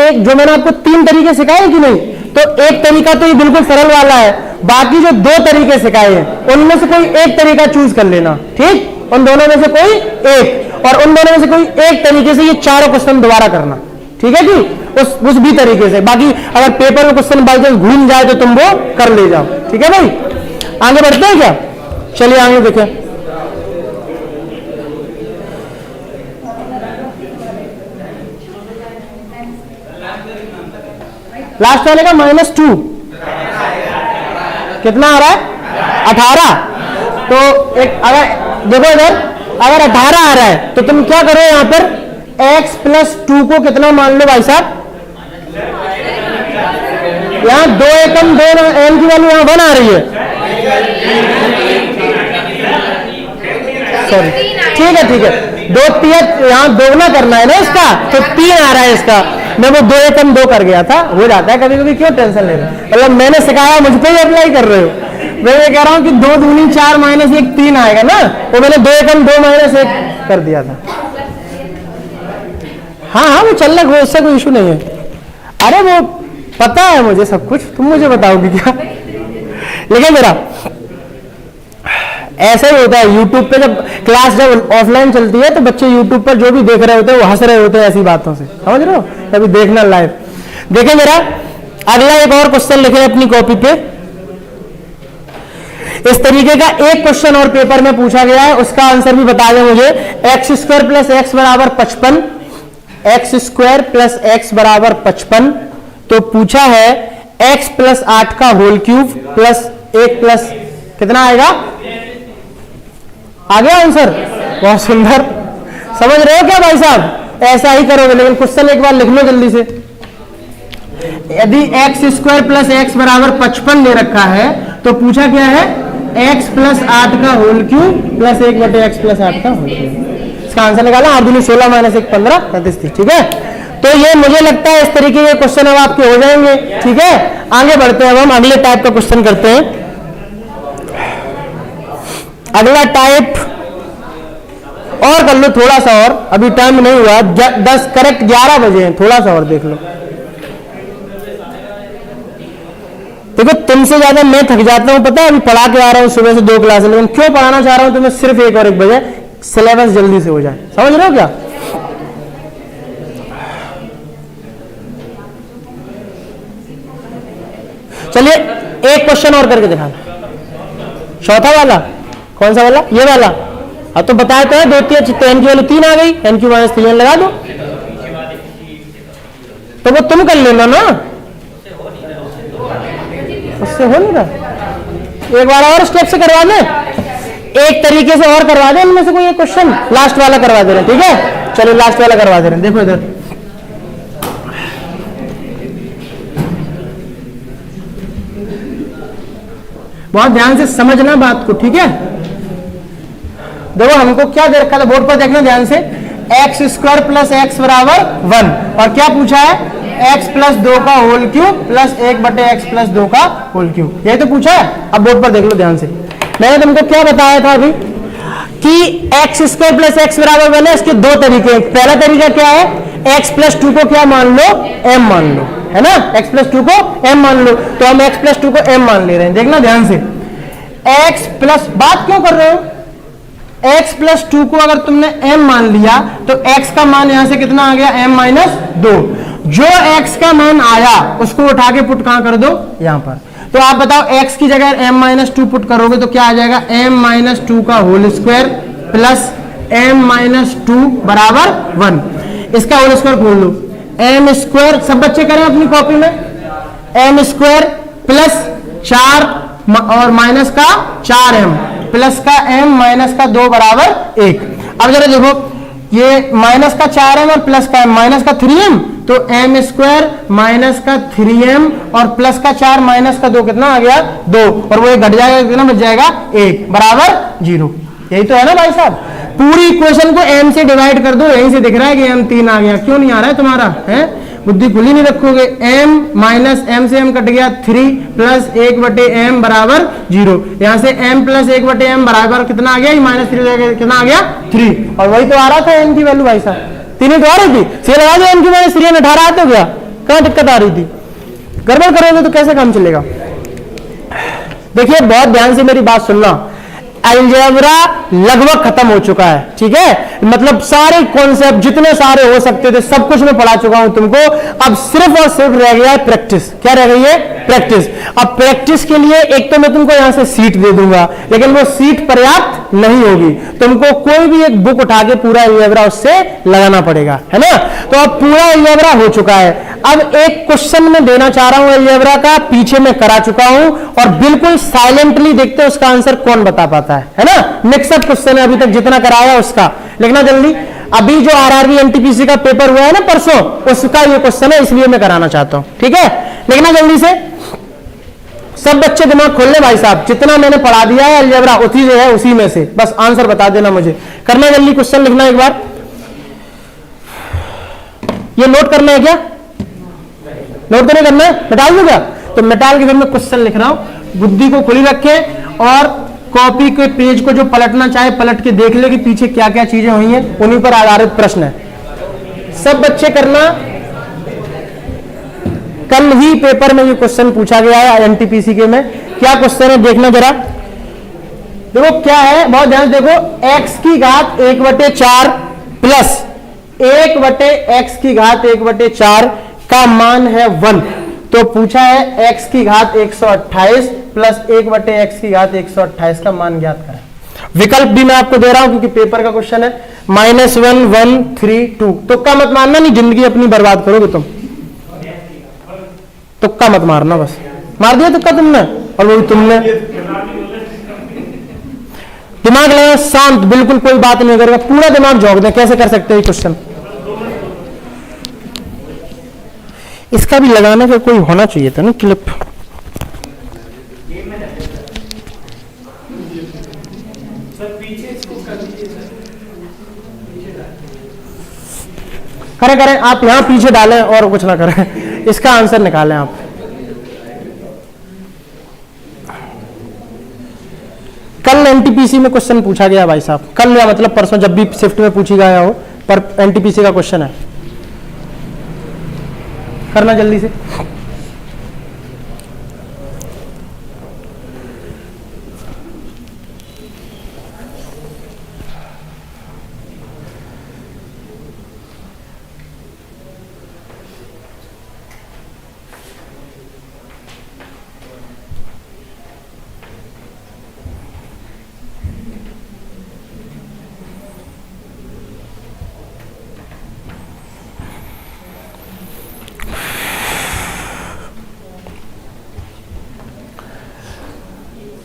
एक, जो मैंने आपको 3 तरीके सिखाए कि नहीं, तो एक तरीका तो ये बिल्कुल सरल वाला है, बाकी जो 2 तरीके सिखाए हैं उनमें से कोई एक तरीका चूज कर लेना, ठीक। उन दोनों में से कोई एक, और उन दोनों में से कोई एक तरीके से ये चारों क्वेश्चन दोबारा करना, ठीक है जी, उस भी तरीके से। बाकी अगर पेपर में क्वेश्चन बाई चांस घूम जाए तो तुम वो कर ले जाओ, ठीक है भाई। आगे बढ़ते हैं क्या, चलिए आगे देखें। लास्ट वाले का -2 कितना आ रहा है 18। तो एक अगर देखो इधर, अगर 18 आ रहा है तो तुम क्या करो, यहां पर x + 2 को कितना मान लो भाई साहब, यहां 2 एकम 2, n की वैल्यू यहां 1 आ रही है, सॉरी, ठीक है ठीक है, 2 3 यहां दोगुना करना है ना इसका, तो 3 आ रहा है इसका। मैं वो 2 एकम 2 कर गया था, हो जाता है कभी कभी, क्यों टेंशन ले रहे हो, मतलब मैंने सिखाया मुझ पे ही अप्लाई कर रहे हो। मैं ये कह रहा हूं कि 2 दूनी 4 माइनस 1 3 आएगा ना, वो मैंने 2 एकम 2 माइनस 1 कर दिया था। हाँ हाँ वो चल रहा है, उससे कोई इशू नहीं है। अरे वो पता है मुझे सब कुछ, तुम मुझे बताओगी क्या। लेकिन मेरा ऐसा ही होता है, YouTube पे जब क्लास जब ऑफलाइन चलती है तो बच्चे YouTube पर जो भी देख रहे होते हैं वो हंस रहे होते हैं ऐसी बातों से, समझ रहे हो, कभी देखना लाइव। देखें जरा अगला एक और क्वेश्चन लिखे अपनी कॉपी पे। इस तरीके का एक क्वेश्चन और पेपर में पूछा गया है, उसका आंसर भी बता दें मुझे। x² + x बराबर 55, x² + x बराबर 55। तो पूछा है x + 8 का होल क्यूब प्लस 1 प्लस कितना आएगा, आ गया आंसर, बहुत सुंदर। समझ रहे हो क्या भाई साहब, ऐसा ही करोगे, लेकिन क्वेश्चन एक बार लिख लो जल्दी से। यदि x² + x बराबर 55 दे रखा है तो पूछा क्या है, x + 8 का होल क्यूब प्लस 1/x + 8 का होल क्यूब। इसका आंसर निकाला, 8 दूनी 16 माइनस 1 15 35, ठीक है। तो ये मुझे लगता है इस तरीके के क्वेश्चन अब आपके हो जाएंगे, ठीक है। आगे बढ़ते हैं, अब हम अगले टाइप का क्वेश्चन करते हैं। अगला टाइप और कर लो थोड़ा सा और, अभी टाइम नहीं हुआ, 10 करेक्ट 11 बजे हैं, थोड़ा सा और देख लो। देखो तुमसे ज्यादा मैं थक जाता हूं, पता है, अभी पढ़ा के आ रहा हूं सुबह से 2 क्लास, लेकिन क्यों पढ़ाना चाह रहा हूं तुम्हें, सिर्फ 1 और 1 बजे सिलेबस जल्दी से हो जाए, समझ रहे हो क्या। चलिए एक क्वेश्चन और करके दिखाना, चौथा वाला, कौन सा वाला, ये वाला। अब तो बताया तो है 2 3 n की वैल्यू 3 आ गई, n³ माइनस 3n लगा दो, तो वो तुम कर लेना ना, उससे हो नहीं रहा। एक बार और स्टेप से करवा दे, एक तरीके से और करवा दे, इनमें से कोई एक क्वेश्चन लास्ट वाला करवा दे रहे, ठीक है। चलो लास्ट वाला करवा दे रहे, देखो इधर बहुत ध्यान से समझना बात को, ठीक है। देखो हमको क्या दे रखा था बोर्ड पर, देखना ध्यान से, x² + x बराबर 1, और क्या पूछा है, x + 2 का होल क्यूब प्लस 1/x + 2 का होल क्यूब, ये तो पूछा है। अब बोर्ड पर देख लो ध्यान से, मैंने तुमको क्या बताया था अभी कि x² + x बराबर 1 है, इसके 2 तरीके। पहला तरीका क्या है, x + 2 को क्या मान लो, m मान लो, है ना, x + 2 को m मान लो, तो हम x + 2 को m मान ले रहे हैं। देखना ध्यान से, x प्लस, बात क्यों कर रहे हो, x प्लस 2 को अगर तुमने m मान लिया तो x का मान यहां से कितना आ गया, m माइनस 2। जो x का मान आया उसको उठा के पुट कहां कर दो, यहां पर। तो आप बताओ x की जगह m माइनस 2 पुट करोगे तो क्या आ जाएगा, m माइनस 2 का whole square plus m minus 2 बराबर 1। इसका होल स्क्वायर खोल लो, m स्क्वायर, सब बच्चे करें अपनी कॉपी में, m स्क्वायर प्लस 4 और माइनस का 4m प्लस का m माइनस का 2 बराबर 1। अब जरा देखो, ये माइनस का 4m और प्लस का m माइनस का 3m, तो m स्क्वायर माइनस का 3m और प्लस का 4 माइनस का 2 कितना आ गया, 2, और वो एक घट जाएगा, कितना बच जाएगा, 1 बराबर 0। यही तो है ना भाई साहब। पूरी इक्वेशन को m से डिवाइड कर दो, यहीं से दिख रहा है कि m 3 आ गया। क्यों नहीं आ रहा है तुम्हारा, है बुद्धि खुली नहीं रखोगे। m माइनस m से m कट गया 3 प्लस 1 बटे m बराबर 0। यहां से m प्लस 1 बटे m बराबर कितना आ गया, माइनस 3 कितना आ गया, 3। और वही तो आ रहा था m की वैल्यू भाई साहब, 3 तो आ रही थी। से लगा दो m की वैल्यू 3 18 आता गया, कहां दिक्कत आ रही थी। गड़बड़ करोगे तो कैसे काम चलेगा। देखिए बहुत ध्यान से मेरी बात सुनना, अलजेब्रा लगभग खत्म हो चुका है, ठीक है। मतलब सारे कॉन्सेप्ट जितने सारे हो सकते थे सब कुछ मैं पढ़ा चुका हूं तुमको। अब सिर्फ और सिर्फ रह गया है प्रैक्टिस। क्या रह गई है, प्रैक्टिस। अब प्रैक्टिस के लिए एक तो मैं तुमको यहां से सीट दे दूंगा, लेकिन वो सीट पर्याप्त नहीं होगी, तुमको कोई भी एक बुक उठा के पूरा अलजेब्रा उससे लगाना पड़ेगा, है ना। तो अब पूरा अलजेब्रा हो चुका है। अब एक क्वेश्चन मैं देना चाह रहा हूं अलजेब्रा का, पीछे मैं करा चुका हूं, और बिल्कुल साइलेंटली देखते हैं उसका आंसर कौन बता पाता है ना। मिक्सअप क्वेश्चन है, अभी तक जितना कराया उसका लिखना जल्दी। अभी जो आरआरबी एनटीपीसी का पेपर हुआ है ना परसों, उसका ये क्वेश्चन है, इसलिए मैं कराना चाहता हूं, ठीक है। लिखना जल्दी से, सब बच्चे दिमाग खोल ले भाई साहब, जितना मैंने पढ़ा दिया है अलजेब्रा उसी से है, उसी में से बस आंसर बता देना मुझे। करना जल्दी, क्वेश्चन लिखना एक बार। ये नोट करना है क्या, नोट तो नहीं करना है, मिटा दूं क्या, तो मिटाल के फिर मैं क्वेश्चन लिख रहा हूं। बुद्धि को खुली रखे और कॉपी के पेज को जो पलटना चाहे पलट के देख ले कि पीछे क्या क्या चीजें हुई हैं, उन्हीं पर आधारित प्रश्न है। सब बच्चे करना, कल ही पेपर में ये क्वेश्चन पूछा गया है एनटीपीसी के में। क्या क्वेश्चन है देखना जरा, देखो क्या है, बहुत ध्यान से देखो। x की घात 1/4 प्लस 1/x की घात 1/4 का मान है 1। तो पूछा है x की घात 128 प्लस 1/x की घात 128 का मान ज्ञात करें। विकल्प भी मैं आपको दे रहा हूं क्योंकि पेपर का क्वेश्चन है। -1 1 3 2। तुक्का मत मारना, नहीं जिंदगी अपनी बर्बाद करोगे तुम। तुक्का मत मारना, बस मार दिया तुक्का तुमने, और वो भी तुमने। दिमाग लगा शांत, बिल्कुल कोई बात नहीं करेगा, पूरा दिमाग झोंक दे। कैसे कर सकते हैं क्वेश्चन, इसका भी लगाने का कोई होना चाहिए था ना क्लिप। करें करें, आप यहां पीछे डालें और कुछ ना करें, इसका आंसर निकालें आप। कल एनटीपीसी में क्वेश्चन पूछा गया भाई साहब, कल या मतलब परसों, जब भी शिफ्ट में पूछी गया हो, पर एनटीपीसी का क्वेश्चन है। करना जल्दी से।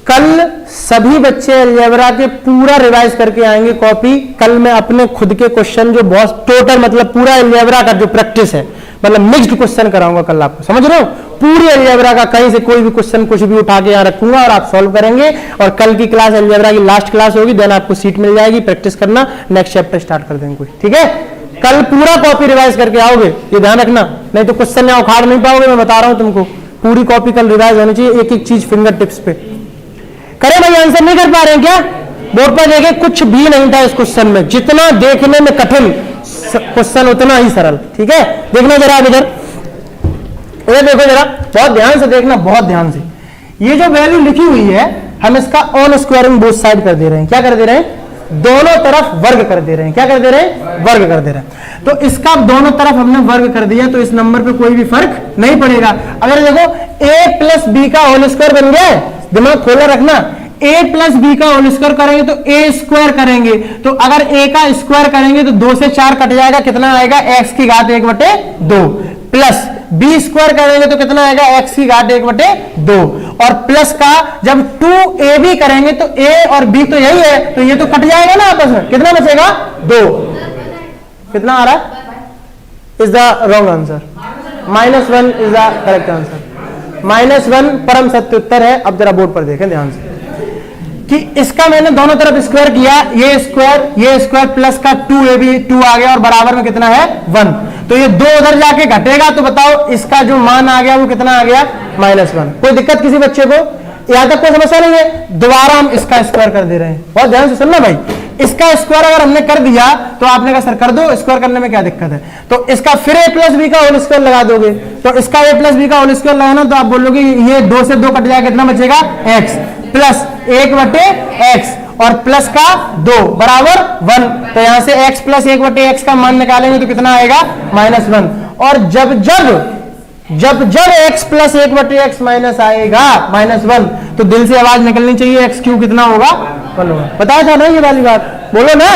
कल सभी बच्चे अलजेब्रा के पूरा रिवाइज करके आएंगे कॉपी। कल मैं अपने खुद के क्वेश्चन जो बहुत टोटल मतलब पूरा अलजेब्रा का जो प्रैक्टिस है, मतलब मिक्स्ड क्वेश्चन कराऊंगा कल आपको, समझ रहे हो। पूरी अलजेब्रा का कहीं से कोई भी क्वेश्चन कुछ भी उठा के यहाँ रखूंगा और आप सॉल्व करेंगे। और कल की क्लास अलजेब्रा की लास्ट क्लास होगी, देन आपको सीट मिल जाएगी, प्रैक्टिस करना, नेक्स्ट चैप्टर स्टार्ट कर देंगे, ठीक है। कल पूरा कॉपी रिवाइज करके आओगे, ये ध्यान रखना, नहीं तो क्वेश्चन यहाँ उखाड़ नहीं पाओगे। मैं बता रहा हूं तुमको, पूरी कॉपी कल रिवाइज होनी चाहिए, एक एक चीज फिंगर टिप्स पे। करें भाई, आंसर नहीं कर पा रहे हैं क्या, बोर्ड पर देखे कुछ भी नहीं था इस क्वेश्चन में, जितना देखने में कठिन क्वेश्चन उतना ही सरल, ठीक है। देखना जरा आप इधर देखो जरा, बहुत ध्यान से देखना, बहुत ध्यान से। ये जो वैल्यू लिखी हुई है, हम इसका ऑन स्क्वायरिंग बोथ साइड कर दे रहे हैं। क्या कर दे रहे हैं, दोनों तरफ वर्ग कर दे रहे हैं। क्या कर दे रहे हैं? वर्ग कर दे रहे हैं। तो इसका दोनों तरफ हमने वर्ग कर दिया तो इस नंबर पे कोई भी फर्क नहीं पड़ेगा। अगर देखो a प्लस बी का होल स्क्वायर बन गया, दिमाग खोला रखना, a प्लस बी का होल स्क्वायर करेंगे तो a स्क्वायर करेंगे, तो अगर a का स्क्वायर करेंगे तो 2 से 4 कट जाएगा, कितना आएगा? x की घात 1/2 प्लस b स्क्वायर करेंगे तो कितना आएगा? x की घात 1/2 और प्लस का जब 2ab करेंगे तो a और b तो यही है, तो ये तो कट जाएगा ना आपस में, कितना बचेगा? 2। कितना आ रहा है? Is the wrong answer, -1 is the correct answer. -1 परम सत्य उत्तर है। अब जरा बोर्ड पर देखें ध्यान से कि इसका मैंने दोनों तरफ स्क्वायर किया, ये स्क्वायर प्लस का 2ab 2 आ गया और बराबर में कितना है? 1। तो ये 2 उधर जाके घटेगा, तो बताओ इसका जो मान आ गया वो कितना आ गया? -1। कोई दिक्कत किसी बच्चे को? यहां तक कोई समस्या नहीं है? दोबारा हम इसका स्क्वायर कर दे रहे हैं, बहुत ध्यान से सुनना भाई। इसका स्क्वायर अगर हमने कर दिया तो आपने कहा सर कर दो, स्क्वायर करने में क्या दिक्कत है? तो इसका फिर a प्लस बी का होल स्क्वायर लगा दोगे, तो इसका a प्लस बी का होल स्क्वायर लगाना तो आप बोलोगे ये 2 से 2 कट जाएगा, कितना बचेगा? x प्लस 1/x और प्लस का 2 बराबर 1। तो यहां से x प्लस 1/x का मान निकालेंगे तो कितना आएगा? -1। और जब x प्लस 1/x माइनस आएगा -1, तो दिल से आवाज निकलनी चाहिए x क्यू कितना होगा? 1 होगा। बताया था ना ये वाली बात, बोलो ना।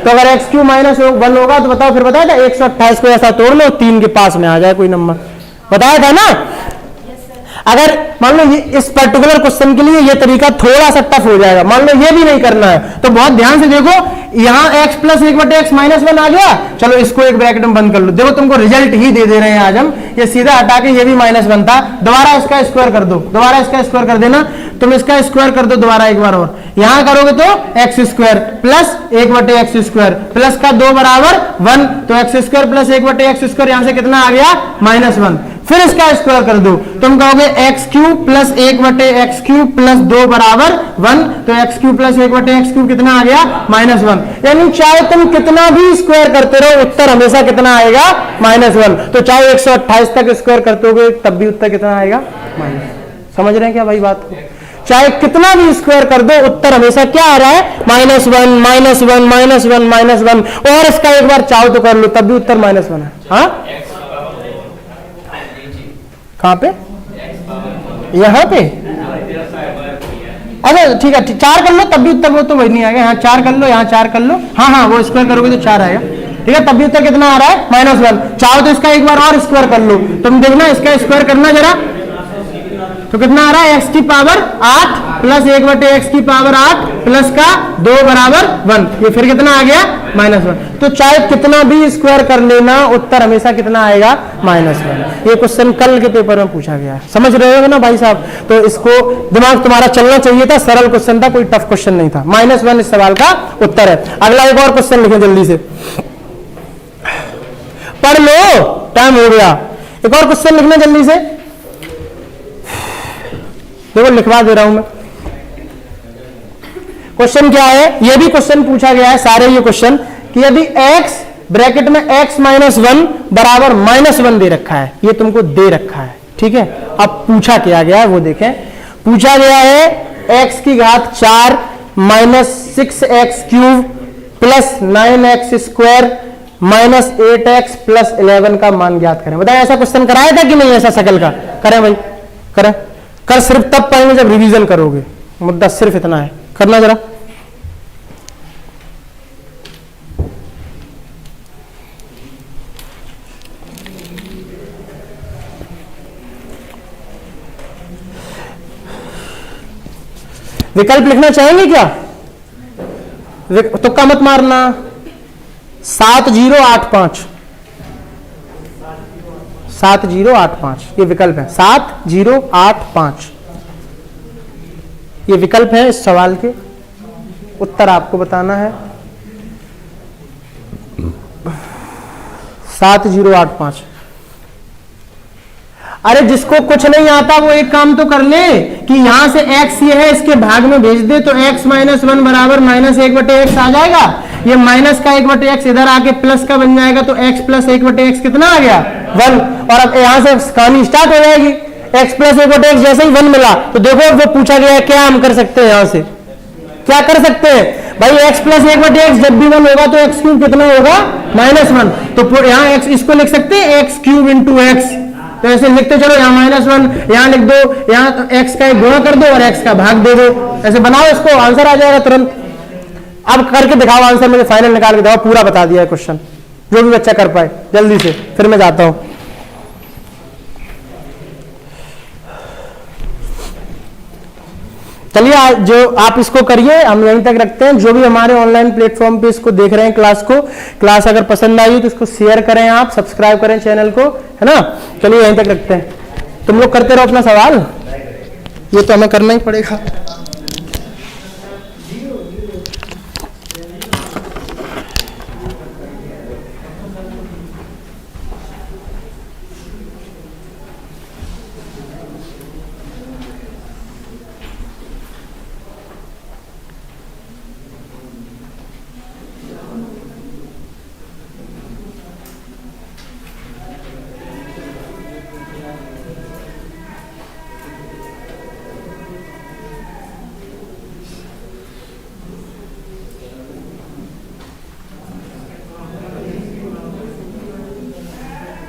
तो अगर x क्यू -1 होगा तो बताओ, फिर बताया था 128 को ऐसा तोड़ लो 3 के पास में आ जाए कोई नंबर, बताया था ना। अगर मान लो ये इस पर्टिकुलर क्वेश्चन के लिए ये तरीका थोड़ा सा टफ हो जाएगा, मान लो ये भी नहीं करना है तो बहुत ध्यान से देखो, यहां x प्लस 1/x -1 आ गया, चलो इसको एक ब्रैकेट में बंद कर लो। देखो तुमको रिजल्ट ही दे रहे हैं आज हम, ये सीधा हटा के ये भी -1 था, दोबारा इसका स्क्वायर कर दो, दोबारा इसका स्क्वायर कर देना, तुम इसका स्क्वायर कर दो दोबारा एक बार और, यहां करोगे तो x square plus 1/x square plus का 2 बराबर 1, तो x square plus 1/x square यहां से कितना आ गया? -1। फिर इसका स्क्वायर कर दो, तुम कहोगे x cube plus 1/x cube plus 2 बराबर 1, तो x cube plus 1/x cube कितना आ गया? -1। यानी चाहे तुम कितना भी स्क्वायर करते रहो उत्तर हमेशा कितना आएगा? -1। तो चाहे 128 तक स्क्वायर करते हो तब भी उत्तर कितना आएगा? समझ रहे हैं क्या भाई बात को? चाहे कितना भी स्क्वायर कर दो उत्तर हमेशा क्या आ रहा है? -1 -1 -1 -1। और इसका एक बार चाहो तो कर लो तब भी उत्तर -1 है। हाँ कहां पे? यहां पे? अच्छा ठीक है, 4 कर लो तब भी उत्तर वो तो वही नहीं आएगा। यहाँ 4 कर लो, यहाँ 4 कर लो, हाँ वो स्क्वायर करोगे तो 4 आएगा, ठीक है। तब भी उत्तर कितना आ रहा है? -1। चाहो तो इसका एक बार और स्क्वायर कर लो, तुम देखना इसका स्क्वायर करना जरा, तो कितना आ रहा है? x की पावर 8 प्लस 1/x की पावर 8 प्लस का 2 बराबर 1, ये फिर कितना आ गया? -1। तो चाहे कितना भी स्क्वायर कर लेना उत्तर हमेशा कितना आएगा? -1। ये क्वेश्चन कल के पेपर में पूछा गया है, समझ रहे हो ना भाई साहब? तो इसको दिमाग तुम्हारा चलना चाहिए था, सरल क्वेश्चन था, कोई टफ क्वेश्चन नहीं था। -1 इस सवाल का उत्तर है। अगला एक और क्वेश्चन लिखें जल्दी से, पढ़ लो, टाइम हो गया। एक और क्वेश्चन लिखना जल्दी से, देखो लिखवा दे रहा हूं मैं। क्वेश्चन क्या है? ये भी क्वेश्चन पूछा गया है सारे ये क्वेश्चन कि यदि x ब्रैकेट में x -1 बराबर -1 दे रखा है, ये तुमको दे रखा है, ठीक है। अब पूछा क्या गया है वो देखें। पूछा गया है x की घात 4 -6x cube plus 9x square -8x plus 11 का मान ज्ञात करें। बताएं ऐसा क्वेश्चन कराया था कि नहीं? ऐसा शकल का करें भाई, करें। कर सिर्फ तब पाएंगे जब रिवीजन करोगे, मुद्दा सिर्फ इतना है, करना जरा। विकल्प लिखना चाहेंगे क्या? तुक्का मत मारना। 7085 7085 ये विकल्प है, 7085 ये विकल्प है इस सवाल के। उत्तर आपको बताना है 7085। अरे जिसको कुछ नहीं आता वो एक काम तो कर ले कि यहां से x ये है इसके भाग में भेज दे, तो x -1 बराबर -1/x आ जाएगा। ये माइनस का 1/x इधर आके प्लस का बन जाएगा, तो x प्लस 1/x कितना आ गया? 1। और अब यहां से कहानी स्टार्ट हो जाएगी। x प्लस 1/x जैसे ही 1 मिला तो देखो वो पूछा गया क्या हम कर सकते हैं, यहां से क्या कर सकते हैं? भाई x प्लस 1/x जब भी 1 होगा तो x क्यूब कितना होगा -1। तो यहाँ x इसको लिख सकते हैं x क्यूब इंटू एक्स, तो ऐसे लिखते चलो, यहाँ -1 यहाँ लिख दो, यहाँ x का एक गुणा कर दो और x का भाग दे दो, ऐसे बनाओ, इसको आंसर आ जाएगा तुरंत। अब करके दिखाओ आंसर, मुझे फाइनल निकाल के दिखाओ, पूरा बता दिया है क्वेश्चन, जो भी बच्चा कर पाए जल्दी से, फिर मैं जाता हूं। चलिए जो आप इसको करिए, हम यहीं तक रखते हैं। जो भी हमारे ऑनलाइन प्लेटफॉर्म पे इसको देख रहे हैं क्लास को, क्लास अगर पसंद आई तो इसको शेयर करें, आप सब्सक्राइब करें चैनल को, है ना। चलिए यहीं तक रखते हैं, तुम लोग करते रहो अपना सवाल, ये तो हमें करना ही पड़ेगा।